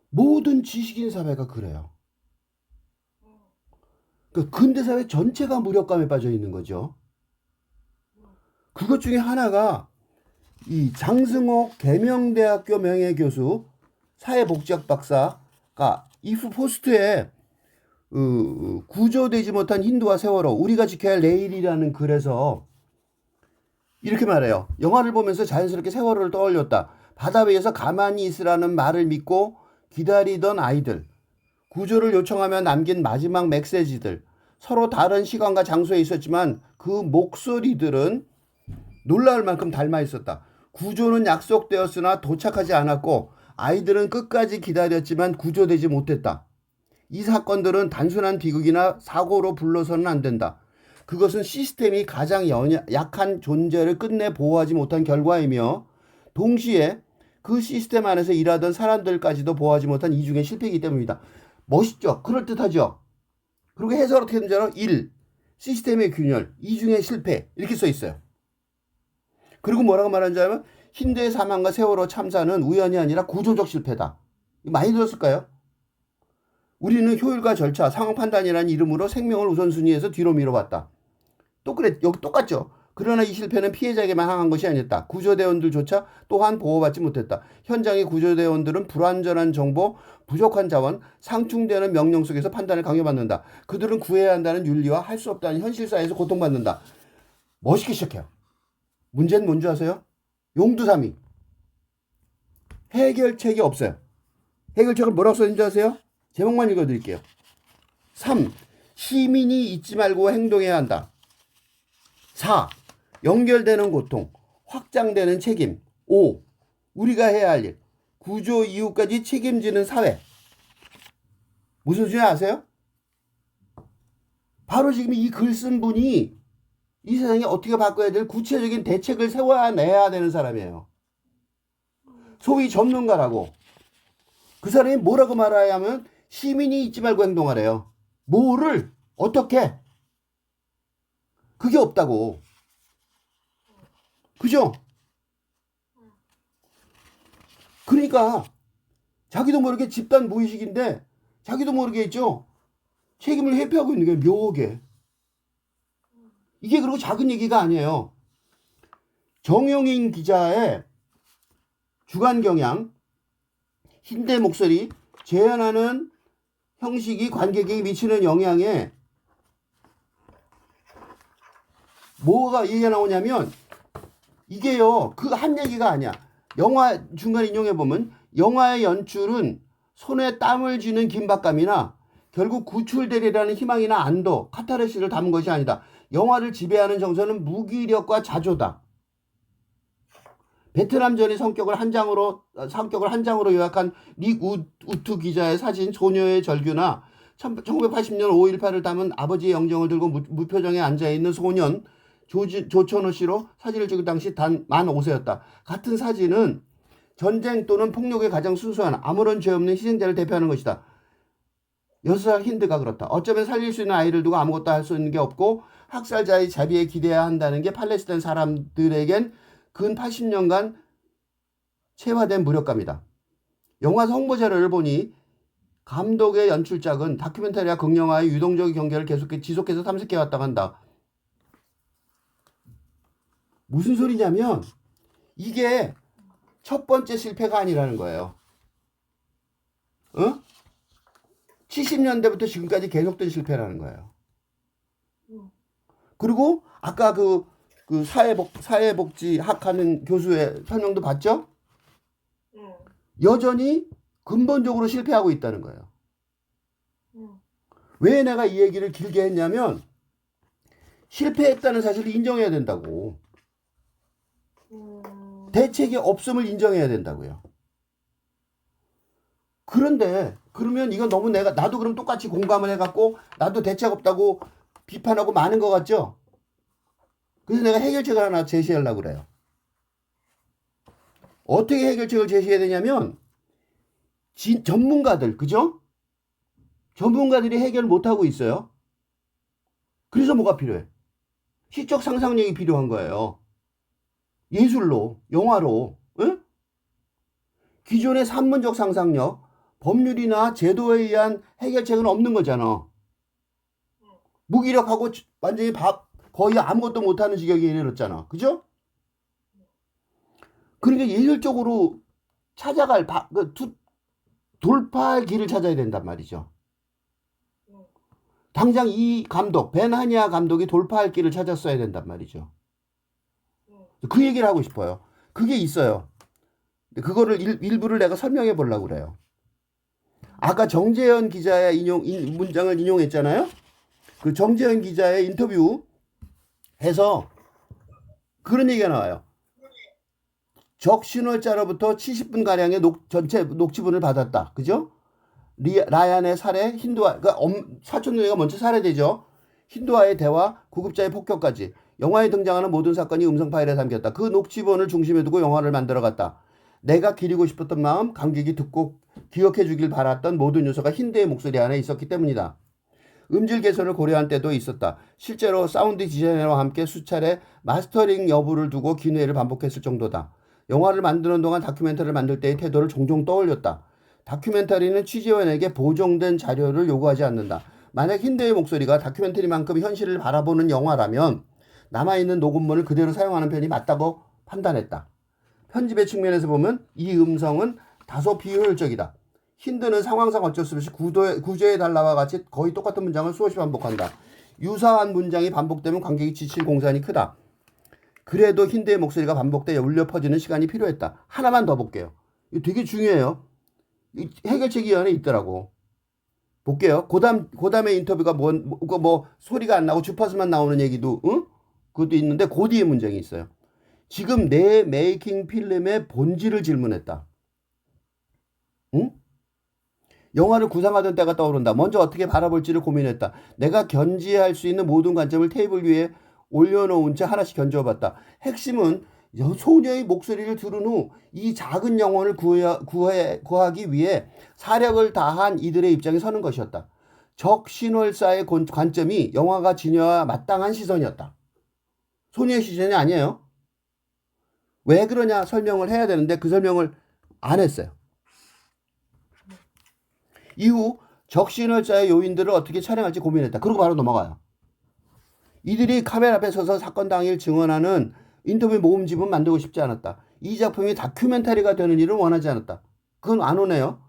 모든 지식인 사회가 그래요. 그러니까 근대 사회 전체가 무력감에 빠져 있는 거죠. 그것 중에 하나가 이 장승옥 계명대학교 명예교수 사회복지학 박사가 이프 포스트에 구조되지 못한 힌두와 세월호 우리가 지켜야 할 내일이라는 글에서 이렇게 말해요. 영화를 보면서 자연스럽게 세월호를 떠올렸다. 바다 위에서 가만히 있으라는 말을 믿고 기다리던 아이들, 구조를 요청하며 남긴 마지막 메시지들, 서로 다른 시간과 장소에 있었지만 그 목소리들은 놀라울 만큼 닮아 있었다. 구조는 약속되었으나 도착하지 않았고 아이들은 끝까지 기다렸지만 구조되지 못했다. 이 사건들은 단순한 비극이나 사고로 불러서는 안 된다. 그것은 시스템이 가장 약한 존재를 끝내 보호하지 못한 결과이며 동시에 그 시스템 안에서 일하던 사람들까지도 보호하지 못한 이중의 실패이기 때문이다. 멋있죠? 그럴듯하죠? 그리고 해석을 어떻게 되는지 알아? 1. 시스템의 균열, 이중의 실패 이렇게 써 있어요. 그리고 뭐라고 말하는지 알면 힌두의 사망과 세월호 참사는 우연이 아니라 구조적 실패다. 많이 들었을까요? 우리는 효율과 절차, 상황 판단이라는 이름으로 생명을 우선순위에서 뒤로 밀어봤다. 또 그래, 여기 똑같죠. 그러나 이 실패는 피해자에게만 향한 것이 아니었다. 구조대원들조차 또한 보호받지 못했다. 현장의 구조대원들은 불완전한 정보, 부족한 자원, 상충되는 명령 속에서 판단을 강요받는다. 그들은 구해야 한다는 윤리와 할 수 없다는 현실사에서 고통받는다. 멋있게 시작해요. 문제는 뭔지 아세요? 용두사미. 해결책이 없어요. 해결책을 뭐라고 썼는지 아세요? 제목만 읽어드릴게요. 3. 시민이 잊지 말고 행동해야 한다. 4. 연결되는 고통, 확장되는 책임. 5. 우리가 해야 할 일, 구조 이후까지 책임지는 사회. 무슨 소리 아세요? 바로 지금 이 글 쓴 분이 이 세상에 어떻게 바꿔야 될 구체적인 대책을 세워내야 되는 사람이에요. 소위 전문가라고. 그 사람이 뭐라고 말해야 하면 시민이 잊지 말고 행동하래요. 뭐를 어떻게? 그게 없다고. 그죠? 그러니까 자기도 모르게 집단 무의식인데 자기도 모르게 있죠. 책임을 회피하고 있는 게 묘하게. 이게 그리고 작은 얘기가 아니에요. 정용인 기자의 주간 경향, 힌대 목소리, 재현하는 형식이 관객에게 미치는 영향에 뭐가 얘기가 나오냐면 이게요, 그 한 얘기가 아니야. 영화 중간 인용해보면 영화의 연출은 손에 땀을 쥐는 긴박감이나 결국 구출되리라는 희망이나 안도, 카타르시를 담은 것이 아니다. 영화를 지배하는 정서는 무기력과 자조다. 베트남전의 성격을 한 장으로 요약한 릭 우투 기자의 사진 소녀의 절규나 1980년 5.18을 담은 아버지의 영정을 들고 무표정에 앉아있는 소년 조천호 씨로 사진을 찍을 당시 단 만 5세였다. 같은 사진은 전쟁 또는 폭력의 가장 순수한 아무런 죄 없는 희생자를 대표하는 것이다. 6살 힌드가 그렇다. 어쩌면 살릴 수 있는 아이를 두고 아무것도 할 수 있는 게 없고 학살자의 자비에 기대해야 한다는 게 팔레스타인 사람들에겐 근 80년간 체화된 무력감이다. 영화 홍보 자료를 보니 감독의 연출작은 다큐멘터리와 극영화의 유동적인 경계를 지속해서 탐색해왔다고 한다. 무슨 소리냐면 이게 첫 번째 실패가 아니라는 거예요. 70년대부터 지금까지 계속된 실패라는 거예요. 그리고 아까 그 사회복지학 하는 교수의 설명도 봤죠? 여전히 근본적으로 실패하고 있다는 거예요. 왜 내가 이 얘기를 길게 했냐면 실패했다는 사실을 인정해야 된다고. 대책이 없음을 인정해야 된다고요. 그런데 그러면 이건 너무 나도 그럼 똑같이 공감을 해갖고 나도 대책 없다고 비판하고 많은 것 같죠? 그래서 내가 해결책을 하나 제시하려고 그래요. 어떻게 해결책을 제시해야 되냐면 전문가들, 그죠? 전문가들이 해결을 못하고 있어요. 그래서 뭐가 필요해? 시적 상상력이 필요한 거예요. 예술로, 영화로, 응? 기존의 산문적 상상력, 법률이나 제도에 의한 해결책은 없는 거잖아. 무기력하고 완전히 거의 아무것도 못하는 지경에 이르렀잖아. 그죠? 그러니까 예술적으로 찾아갈 돌파할 길을 찾아야 된단 말이죠. 당장 이 감독, 벤 하니아 감독이 돌파할 길을 찾았어야 된단 말이죠. 그 얘기를 하고 싶어요. 그게 있어요. 그거를 일부를 내가 설명해 보려고 그래요. 아까 정재현 기자의 문장을 인용했잖아요. 그 정재현 기자의 인터뷰에서 그런 얘기가 나와요. 적신월자로부터 70분가량의 전체 녹취분을 받았다. 그죠? 라얀의 살해, 힌두아, 그러니까 사촌누이가 먼저 살해되죠. 힌두아의 대화, 구급자의 폭격까지. 영화에 등장하는 모든 사건이 음성 파일에 담겼다. 그 녹취본을 중심에 두고 영화를 만들어갔다. 내가 기리고 싶었던 마음, 감격이 듣고 기억해 주길 바랐던 모든 요소가 힌드의 목소리 안에 있었기 때문이다. 음질 개선을 고려한 때도 있었다. 실제로 사운드 디자이너와 함께 수차례 마스터링 여부를 두고 기뇌를 반복했을 정도다. 영화를 만드는 동안 다큐멘터리를 만들 때의 태도를 종종 떠올렸다. 다큐멘터리는 취재원에게 보정된 자료를 요구하지 않는다. 만약 힌드의 목소리가 다큐멘터리만큼 현실을 바라보는 영화라면 남아있는 녹음본을 그대로 사용하는 편이 맞다고 판단했다. 편집의 측면에서 보면 이 음성은 다소 비효율적이다. 힌드는 상황상 어쩔 수 없이 구조의 달라와 같이 거의 똑같은 문장을 수없이 반복한다. 유사한 문장이 반복되면 관객이 지칠 공산이 크다. 그래도 힌드의 목소리가 반복돼 울려 퍼지는 시간이 필요했다. 하나만 더 볼게요. 이거 되게 중요해요. 해결책이 이 안에 있더라고. 볼게요. 고담의 인터뷰가 뭐 소리가 안 나고 주파수만 나오는 얘기도, 응? 그것도 있는데 그 뒤에 문장이 있어요. 지금 내 메이킹 필름의 본질을 질문했다. 응? 영화를 구상하던 때가 떠오른다. 먼저 어떻게 바라볼지를 고민했다. 내가 견지할 수 있는 모든 관점을 테이블 위에 올려놓은 채 하나씩 견져봤다. 핵심은 소녀의 목소리를 들은 후 이 작은 영혼을 구하기 위해 사력을 다한 이들의 입장에 서는 것이었다. 적신월사의 관점이 영화가 지녀야 마땅한 시선이었다. 소녀의 시선이 아니에요. 왜 그러냐 설명을 해야 되는데 그 설명을 안 했어요. 이후 적신월사의 요인들을 어떻게 촬영할지 고민했다. 그리고 바로 넘어가요. 이들이 카메라 앞에 서서 사건 당일 증언하는 인터뷰 모음집은 만들고 싶지 않았다. 이 작품이 다큐멘터리가 되는 일은 원하지 않았다. 그건 안 오네요.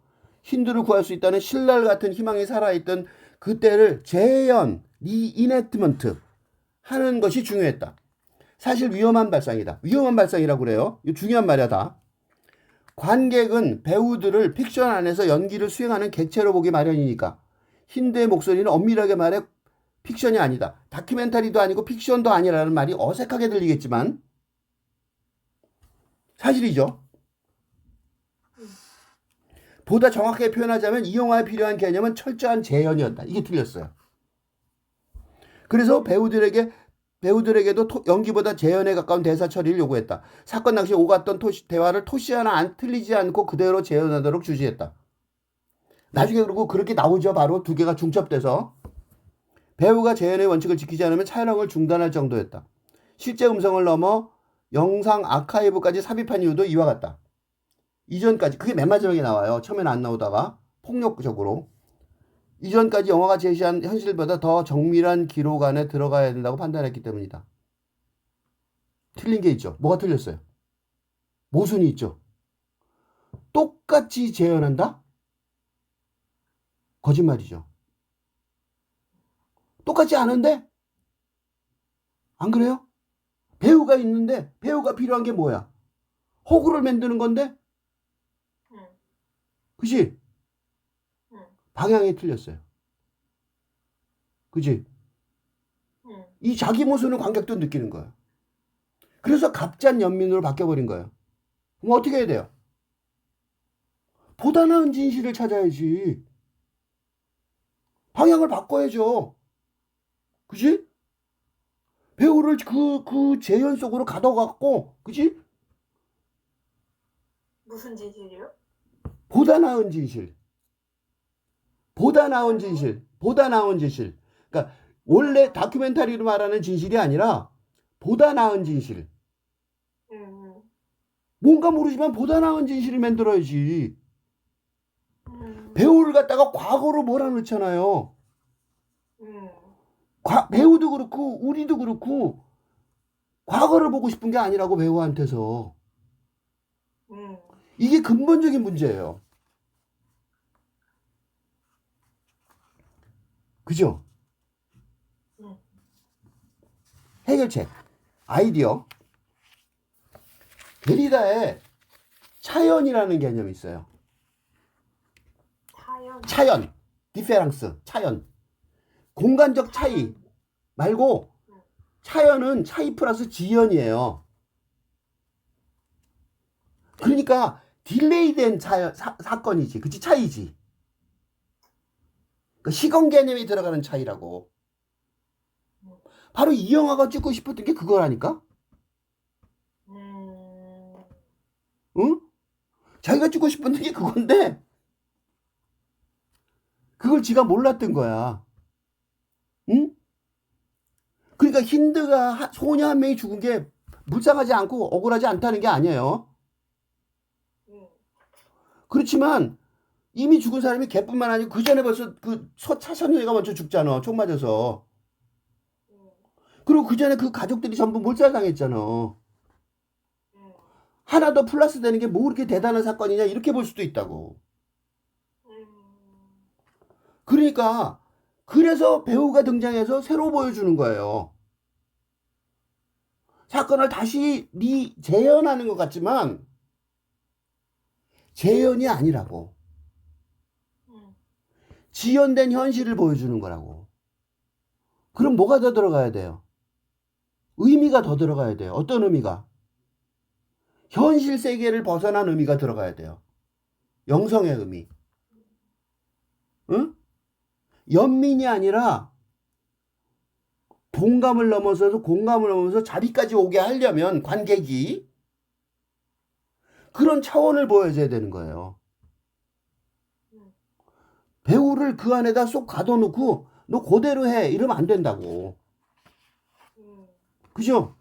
힌두를 구할 수 있다는 신랄 같은 희망이 살아있던 그때를 재현, 리이네트먼트 하는 것이 중요했다. 사실 위험한 발상이다. 위험한 발상이라고 그래요. 이거 중요한 말이야 다. 관객은 배우들을 픽션 안에서 연기를 수행하는 객체로 보기 마련이니까 힌두의 목소리는 엄밀하게 말해 픽션이 아니다. 다큐멘터리도 아니고 픽션도 아니라는 말이 어색하게 들리겠지만 사실이죠. 보다 정확하게 표현하자면 이 영화에 필요한 개념은 철저한 재현이었다. 이게 틀렸어요. 그래서 배우들에게도 연기보다 재현에 가까운 대사 처리를 요구했다. 사건 당시 오갔던 대화를 토시 하나 틀리지 않고 그대로 재현하도록 주시했다. 나중에 그리고 그렇게 나오죠. 바로 두 개가 중첩돼서 배우가 재현의 원칙을 지키지 않으면 촬영을 중단할 정도였다. 실제 음성을 넘어 영상 아카이브까지 삽입한 이유도 이와 같다. 이전까지 그게 맨 마지막에 나와요. 처음에는 안 나오다가 폭력적으로 이전까지 영화가 제시한 현실보다 더 정밀한 기록 안에 들어가야 된다고 판단했기 때문이다. 틀린 게 있죠. 뭐가 틀렸어요? 모순이 있죠. 똑같이 재현한다? 거짓말이죠. 똑같지 않은데? 안 그래요? 배우가 있는데 배우가 필요한 게 뭐야? 호구를 만드는 건데? 그치? 방향이 틀렸어요. 그치? 이 자기 모습을 관객도 느끼는 거야. 그래서 갑잔 연민으로 바뀌어버린 거예요. 그럼 어떻게 해야 돼요? 보다 나은 진실을 찾아야지. 방향을 바꿔야죠. 그치? 배우를 그 재현 속으로 가둬갖고, 그치? 무슨 진실이요? 보다 나은 진실. 보다 나은 진실. 보다 나은 진실. 그러니까 원래 다큐멘터리로 말하는 진실이 아니라 보다 나은 진실. 음. 뭔가 모르지만 보다 나은 진실을 만들어야지. 음. 배우를 갖다가 과거로 몰아넣잖아요. 음. 배우도 그렇고 우리도 그렇고 과거를 보고 싶은 게 아니라고 배우한테서. 음. 이게 근본적인 문제예요. 그죠? 음. 해결책, 아이디어. 데리다의 차연이라는 개념이 있어요. 차연. 차연, 디페랑스, 차연. 공간적 차이 말고 차연은 차이 플러스 지연이에요. 그러니까 딜레이된 사건이지. 그치? 차이지. 그러니까 시간 개념이 들어가는 차이라고. 바로 이 영화가 찍고 싶었던 게 그거라니까? 응? 자기가 찍고 싶었던 게 그건데 그걸 지가 몰랐던 거야. 응? 그러니까 힌드가 소녀 한 명이 죽은 게 불쌍하지 않고 억울하지 않다는 게 아니에요. 그렇지만 이미 죽은 사람이 걔뿐만 아니고 그 전에 벌써 그 차선녀가 먼저 죽잖아. 총 맞아서. 그리고 그 전에 그 가족들이 전부 몰살당했잖아. 하나 더 플러스 되는 게 뭐 그렇게 대단한 사건이냐 이렇게 볼 수도 있다고. 그러니까 그래서 배우가 등장해서 새로 보여주는 거예요. 사건을 다시 재현하는 것 같지만 재현이 아니라고. 지연된 현실을 보여주는 거라고. 그럼 뭐가 더 들어가야 돼요? 의미가 더 들어가야 돼요. 어떤 의미가? 현실 세계를 벗어난 의미가 들어가야 돼요. 영성의 의미. 응? 연민이 아니라 동감을 넘어서서 공감을 넘어서 자비까지 오게 하려면 관객이 그런 차원을 보여줘야 되는 거예요. 배우를 그 안에다 쏙 가둬놓고 너 그대로 해 이러면 안 된다고. 그죠?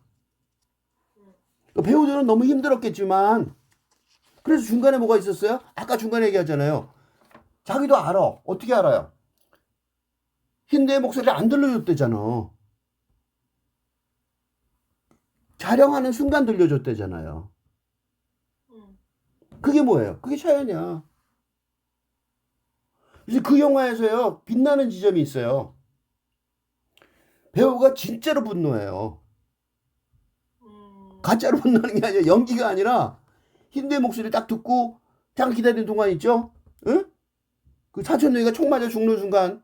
배우들은 너무 힘들었겠지만 그래서 중간에 뭐가 있었어요? 아까 중간에 얘기하잖아요. 자기도 알아. 어떻게 알아요? 힌드의 목소리를 안 들려줬대잖아. 촬영하는 순간 들려줬대잖아요. 그게 뭐예요? 그게 차연이야. 이제 그 영화에서요, 빛나는 지점이 있어요. 배우가 진짜로 분노해요. 가짜로 분노하는 게 아니라 연기가 아니라 힌드의 목소리를 딱 듣고 잠깐 기다리는 동안 있죠? 응? 그 사촌녀가 총 맞아 죽는 순간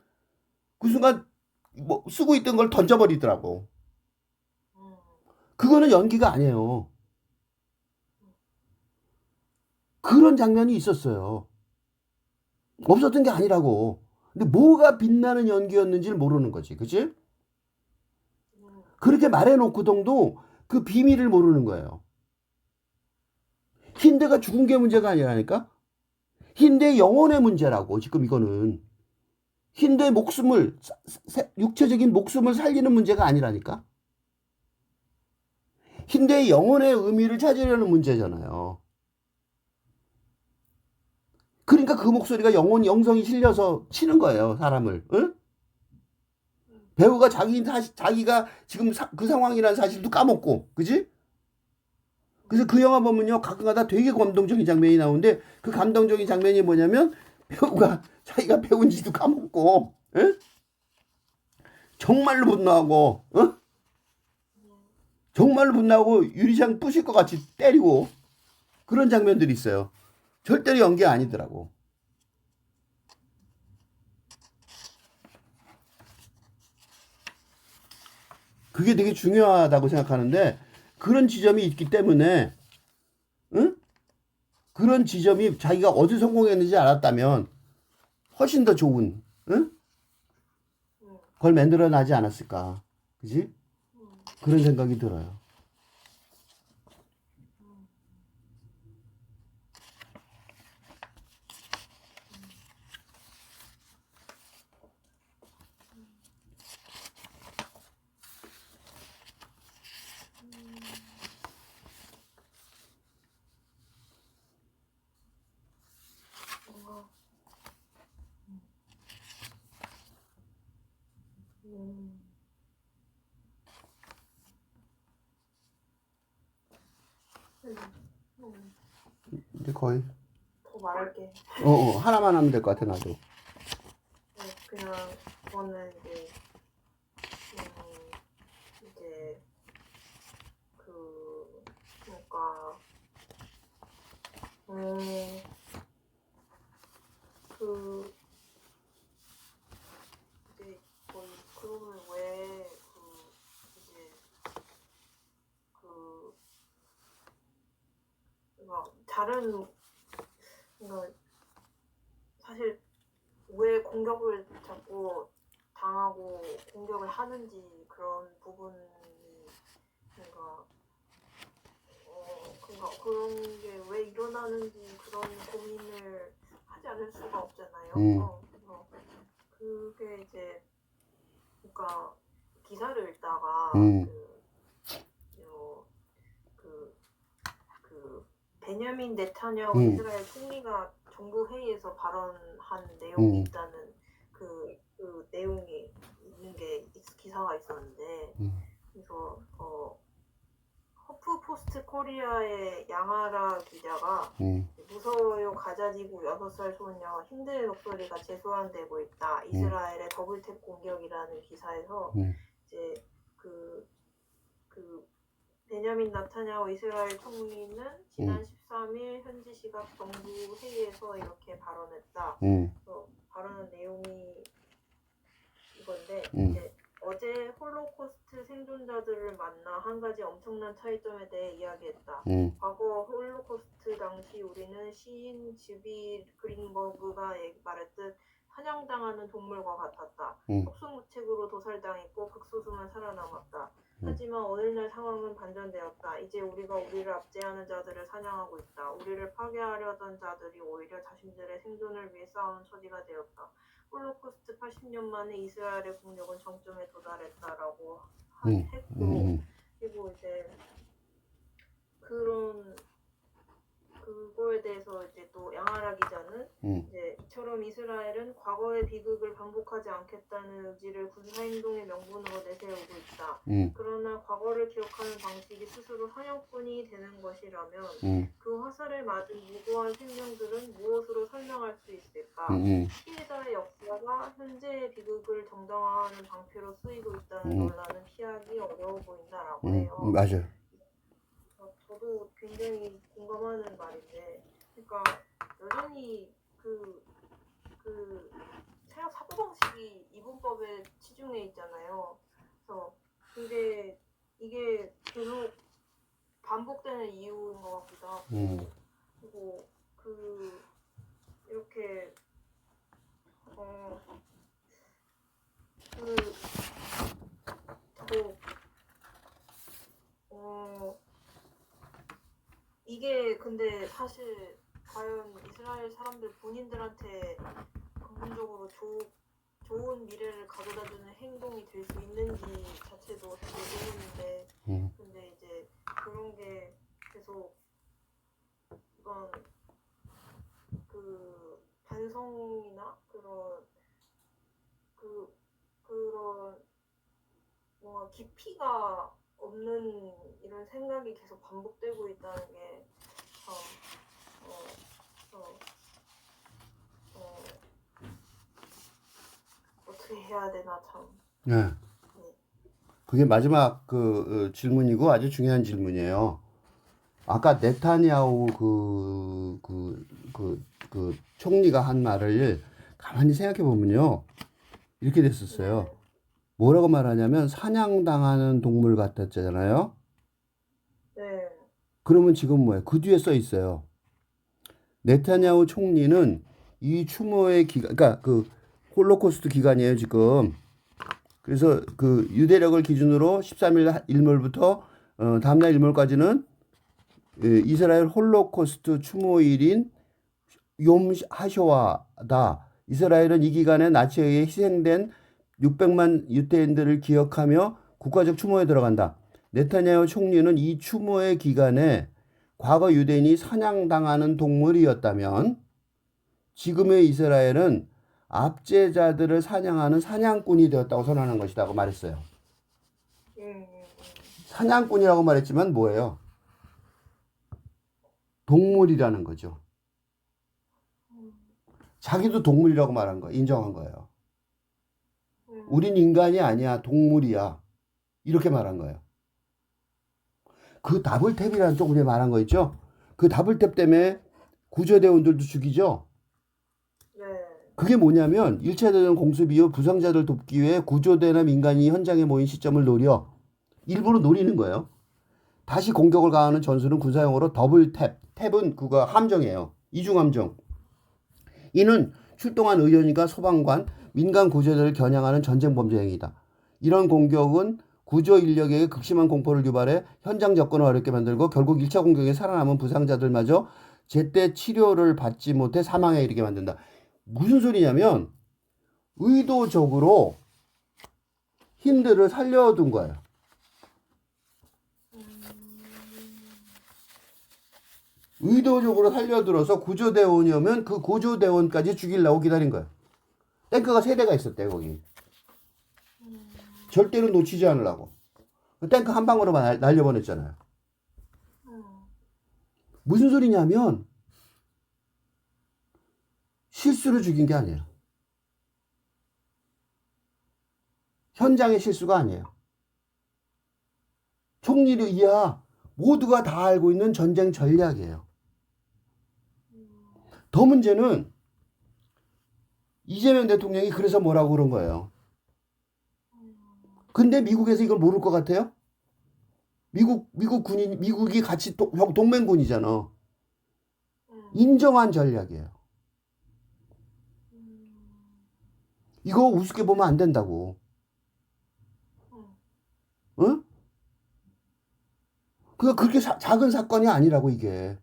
그 순간 뭐 쓰고 있던 걸 던져버리더라고. 그거는 연기가 아니에요. 그런 장면이 있었어요. 없었던 게 아니라고. 근데 뭐가 빛나는 연기였는지를 모르는 거지. 그치? 그렇게 말해놓고도 그 비밀을 모르는 거예요. 힌드가 죽은 게 문제가 아니라니까? 힌드의 영혼의 문제라고, 지금 이거는. 힌드의 목숨을, 육체적인 목숨을 살리는 문제가 아니라니까? 힌드의 영혼의 의미를 찾으려는 문제잖아요. 그러니까 그 목소리가 영성이 실려서 치는 거예요, 사람을. 응? 배우가 자기가 지금 그 상황이라는 사실도 까먹고, 그지? 그래서 그 영화 보면요, 가끔가다 되게 감동적인 장면이 나오는데, 그 감동적인 장면이 뭐냐면, 배우가 자기가 배운지도 까먹고, 응? 정말로 분노하고, 어? 정말로 분노하고 유리창 부실 것 같이 때리고, 그런 장면들이 있어요. 절대로 연기 아니더라고. 그게 되게 중요하다고 생각하는데 그런 지점이 있기 때문에 응? 그런 지점이 자기가 어디 성공했는지 알았다면 훨씬 더 좋은 응? 걸 만들어 나지 않았을까. 그지? 그런 생각이 들어요. 이제 거의 더 말할게. 하나만 하면 될 것 같아 나도. 그냥 저는 이제 그러니까 이제 거의 그러면 왜 이제 그러니까 다른 그러니까 사실 왜 공격을 자꾸 당하고 공격을 하는지 그런 부분이 그러니까 그런 게 왜 일어나는지 그런 고민을 하지 않을 수가 없잖아요. 그래서 그게 이제 그러니까 기사를 읽다가 그 베냐민 네타냐후 이스라엘 총리가 정부 회의에서 발언한 내용이 있다는 그 내용이 있는 게 기사가 있었는데 그래서 허프포스트 코리아의 양아라 기자가 무서워요 가자지구 6살 소녀 힌드의 목소리가 재소환되고 있다. 이스라엘의 더블탭 공격이라는 기사에서 이제 그 베냐민 나타냐후 이스라엘 총리는 지난 13일 현지 시각 정부 회의에서 이렇게 발언했다. 그래서 발언한 내용이 이건데 이제 어제 홀로코스트 생존자들을 만나 한 가지 엄청난 차이점에 대해 이야기했다. 과거 홀로코스트 당시 우리는 시인 즈비 그린버그가 말했듯 사냥당하는 동물과 같았다. 속수무책으로 도살당했고 극소수만 살아남았다. 하지만 오늘날 상황은 반전되었다. 이제 우리가 우리를 압제하는 자들을 사냥하고 있다. 우리를 파괴하려던 자들이 오히려 자신들의 생존을 위해 싸우는 처지가 되었다. 홀로코스트 80년 만에 이스라엘의 국력은 정점에 도달했다라고 했고 그리고 이제 그거에 대해서 이제 또 양아라 기자는 이제 이처럼 이스라엘은 과거의 비극을 반복하지 않겠다는 의지를 군사 행동의 명분으로 내세우고 있다. 그러나 과거를 기억하는 방식이 스스로 사냥꾼이 되는 것이라면 그 화살을 맞은 무고한 생명들은 무엇으로 설명할 수 있을까? 피해자의 역사가 현재의 비극을 정당화하는 방패로 쓰이고 있다는 논란은 피하기 어려워 보인다라고 해요. 맞아요. 저도 굉장히 공감하는 말인데, 그러니까 여전히 그 사형 사고방식이 이분법에 치중해 있잖아요. 그래서 이게 계속 반복되는 이유인 것 같기도 하고, 그리고 이렇게 이게 근데 사실 과연 이스라엘 사람들 본인들한테 근본적으로 좋은 미래를 가져다주는 행동이 될 수 있는지 자체도 되게 의문인데 근데 이제 그런 게 계속 이건 반성이나 그런 뭔가 깊이가 없는 이런 생각이 계속 반복되고 있다는 게 어떻게 해야 되나 참. 네. 그게 마지막 질문이고 아주 중요한 질문이에요. 아까 네타냐후 그 총리가 한 말을 가만히 생각해 보면요. 이렇게 됐었어요. 뭐라고 말하냐면 사냥당하는 동물 같았잖아요. 네. 그러면 지금 뭐예요? 그 뒤에 써 있어요. 네타냐후 총리는 이 추모의 기간, 그러니까 그 홀로코스트 기간이에요, 지금. 그래서 그 유대력을 기준으로 13일 일몰부터 다음날 일몰까지는 이스라엘 홀로코스트 추모일인 욤 하쇼아다. 이스라엘은 이 기간에 나치에 의해 희생된 600만 유대인들을 기억하며 국가적 추모에 들어간다. 네타냐후 총리는 이 추모의 기간에 과거 유대인이 사냥당하는 동물이었다면 지금의 이스라엘은 압제자들을 사냥하는 사냥꾼이 되었다고 선언하는 것이라고 말했어요. 사냥꾼이라고 말했지만 뭐예요? 동물이라는 거죠. 음, 자기도 동물이라고 말한 거예요. 인정한 거예요. 음, 우린 인간이 아니야. 동물이야. 이렇게 말한 거예요. 그 더블탭이라는 쪽으로 말한 거 있죠? 그 더블탭 때문에 구조대원들도 죽이죠? 네. 그게 뭐냐면 1차 대전 공습 이후 부상자들 돕기 위해 구조대나 민간인이 현장에 모인 시점을 노려 일부러 노리는 거예요. 다시 공격을 가하는 전술은 군사용어로 더블탭. 탭은 그거 함정이에요. 이중함정. 이는 출동한 의료인과 소방관, 민간 구조대를 겨냥하는 전쟁 범죄 행위다. 이런 공격은 구조 인력에게 극심한 공포를 유발해 현장 접근을 어렵게 만들고 결국 1차 공격에 살아남은 부상자들마저 제때 치료를 받지 못해 사망에 이르게 만든다. 무슨 소리냐면 의도적으로 힌드를 살려둔 거예요. 의도적으로 살려들어서 구조대원이 오면 그 구조대원까지 죽이려고 기다린 거예요. 탱크가 3대가 있었대 거기. 절대로 놓치지 않으려고. 그 탱크 한 방으로만 날려보냈잖아요. 무슨 소리냐면 실수로 죽인 게 아니에요. 현장의 실수가 아니에요. 총리를 이하 모두가 다 알고 있는 전쟁 전략이에요. 더 문제는 이재명 대통령이 그래서 뭐라고 그런 거예요. 근데 미국에서 이걸 모를 것 같아요? 미국이 같이 동맹군이잖아. 인정한 전략이에요. 이거 우습게 보면 안 된다고. 응? 그러니까 그렇게 작은 사건이 아니라고 이게.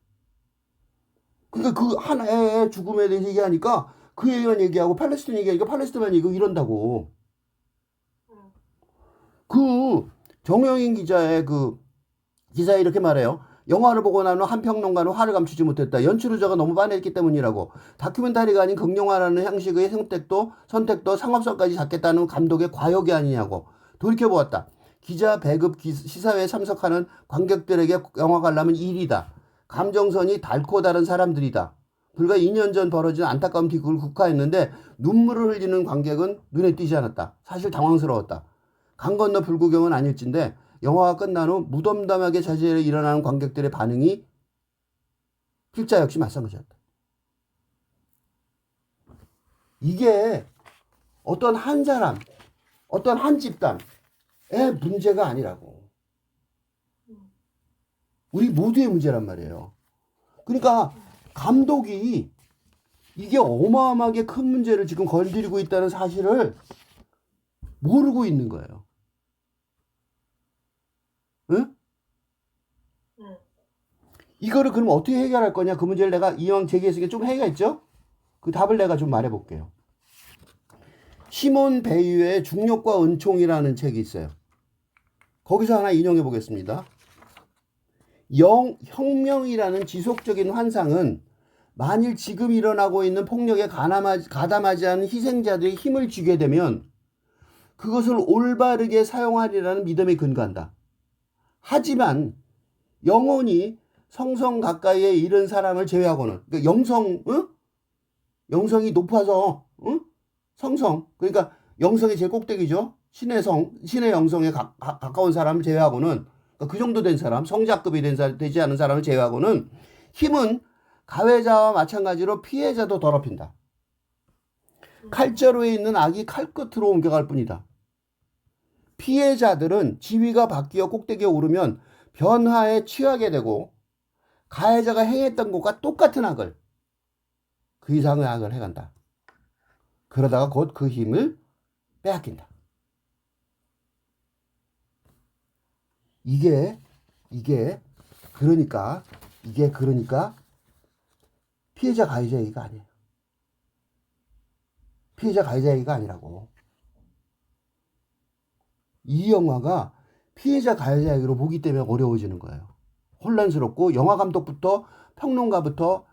그러니까 그 하나의 죽음에 대해서 얘기하니까 그 얘기만 얘기하고 팔레스타인 얘기하니까 팔레스타인만 얘기하고 이런다고. 그 정영인 기자의 그 기사에 이렇게 말해요. 영화를 보고 난 후 한 평론가는 화를 감추지 못했다. 연출 의자가 너무 빤했기 때문이라고. 다큐멘터리가 아닌 극영화라는 형식의 선택도 상업성까지 잡겠다는 감독의 과욕이 아니냐고. 돌이켜보았다. 기자, 배급, 시사회에 참석하는 관객들에게 영화 관람은 일이다. 감정선이 닳고 다른 사람들이다. 불과 2년 전 벌어진 안타까운 비극을 국화했는데 눈물을 흘리는 관객은 눈에 띄지 않았다. 사실 당황스러웠다. 강 건너 불구경은 아닐진데 영화가 끝난 후 무덤덤하게 자리에 일어나는 관객들의 반응이 필자 역시 마찬가지였다. 이게 어떤 한 사람, 어떤 한 집단의 문제가 아니라고. 우리 모두의 문제란 말이에요. 그러니까 감독이 이게 어마어마하게 큰 문제를 지금 건드리고 있다는 사실을 모르고 있는 거예요. 응? 이거를 그럼 어떻게 해결할 거냐? 그 문제를 내가 이왕 제기했으니까 좀 해결했죠? 그 답을 내가 좀 말해볼게요. 시몬 베이유의 중력과 은총이라는 책이 있어요. 거기서 하나 인용해 보겠습니다. 혁명이라는 지속적인 환상은 만일 지금 일어나고 있는 폭력에 가담하지 않은 희생자들이 힘을 쥐게 되면 그것을 올바르게 사용하리라는 믿음에 근거한다. 하지만 영혼이 성성 가까이에 이른 사람을 제외하고는, 그러니까 영성이 높아서 성성, 그러니까 영성이 제일 꼭대기죠. 신의 영성에 가까운 사람을 제외하고는, 그러니까 그 정도 된 사람, 성자급이 되지 않은 사람을 제외하고는 힘은 가해자와 마찬가지로 피해자도 더럽힌다. 칼자루에 있는 악이 칼끝으로 옮겨갈 뿐이다. 피해자들은 지위가 바뀌어 꼭대기에 오르면 변화에 취하게 되고 가해자가 행했던 것과 똑같은 악을, 그 이상의 악을 해간다. 그러다가 곧 그 힘을 빼앗긴다. 이게 그러니까 피해자 가해자 얘기가 아니에요. 피해자 가해자 얘기가 아니라고. 이 영화가 피해자 가해자 얘기로 보기 때문에 어려워지는 거예요. 혼란스럽고 영화 감독부터 평론가부터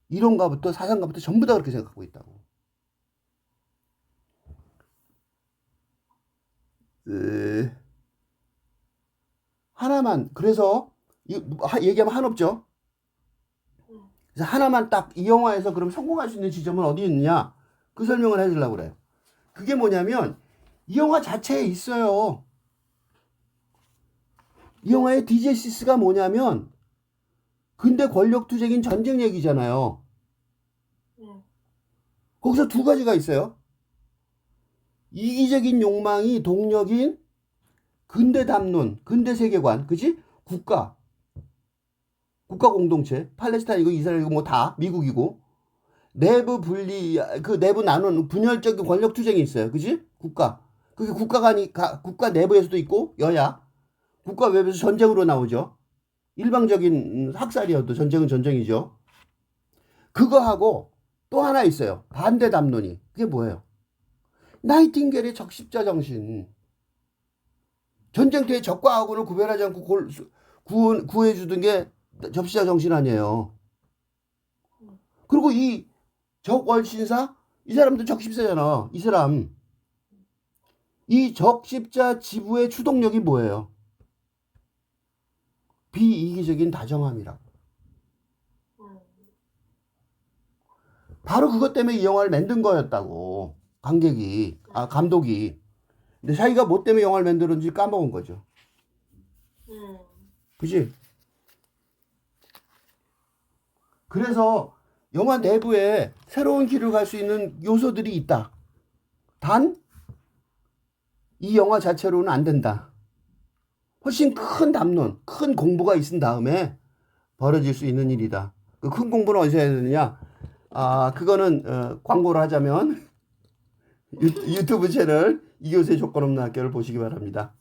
이론가부터 사상가부터 전부 다 그렇게 생각하고 있다고. 하나만, 그래서 얘기하면 한없죠. 그래서 하나만 딱 이 영화에서 그럼 성공할 수 있는 지점은 어디 있느냐? 그 설명을 해주려고 그래요. 그게 뭐냐면 이 영화 자체에 있어요. 이 영화의 디제시스가 뭐냐면 근대 권력투쟁인 전쟁 얘기잖아요. 거기서 두 가지가 있어요. 이기적인 욕망이 동력인 근대 담론, 근대 세계관, 그치? 국가 공동체, 팔레스타인이고 이스라엘이고 뭐 다 미국이고 내부 분리, 그 내부 나눈 분열적인 권력 투쟁이 있어요, 그치? 국가. 그게 국가 내부에서도 있고 여야, 국가 외부에서 전쟁으로 나오죠. 일방적인 학살이어도 전쟁은 전쟁이죠. 그거하고 또 하나 있어요. 반대 담론이. 그게 뭐예요? 나이팅게일의 적십자 정신. 전쟁터에 적과 악을 구별하지 않고 구해주던 게 적십자 정신 아니에요. 그리고 이 적월신사, 이 사람도 적십자잖아. 이 사람. 이 적십자 지부의 추동력이 뭐예요? 비이기적인 다정함이라고. 바로 그것 때문에 이 영화를 만든 거였다고. 감독이. 근데 자기가 뭐 때문에 영화를 만들었는지 까먹은 거죠. 그지? 그래서 영화 내부에 새로운 길을 갈 수 있는 요소들이 있다. 단, 이 영화 자체로는 안 된다. 훨씬 큰 담론, 큰 공부가 있은 다음에 벌어질 수 있는 일이다. 그 큰 공부는 어디서 해야 되느냐? 그거는 광고를 하자면 유튜브 채널 이교수의 조건 없는 학교를 보시기 바랍니다.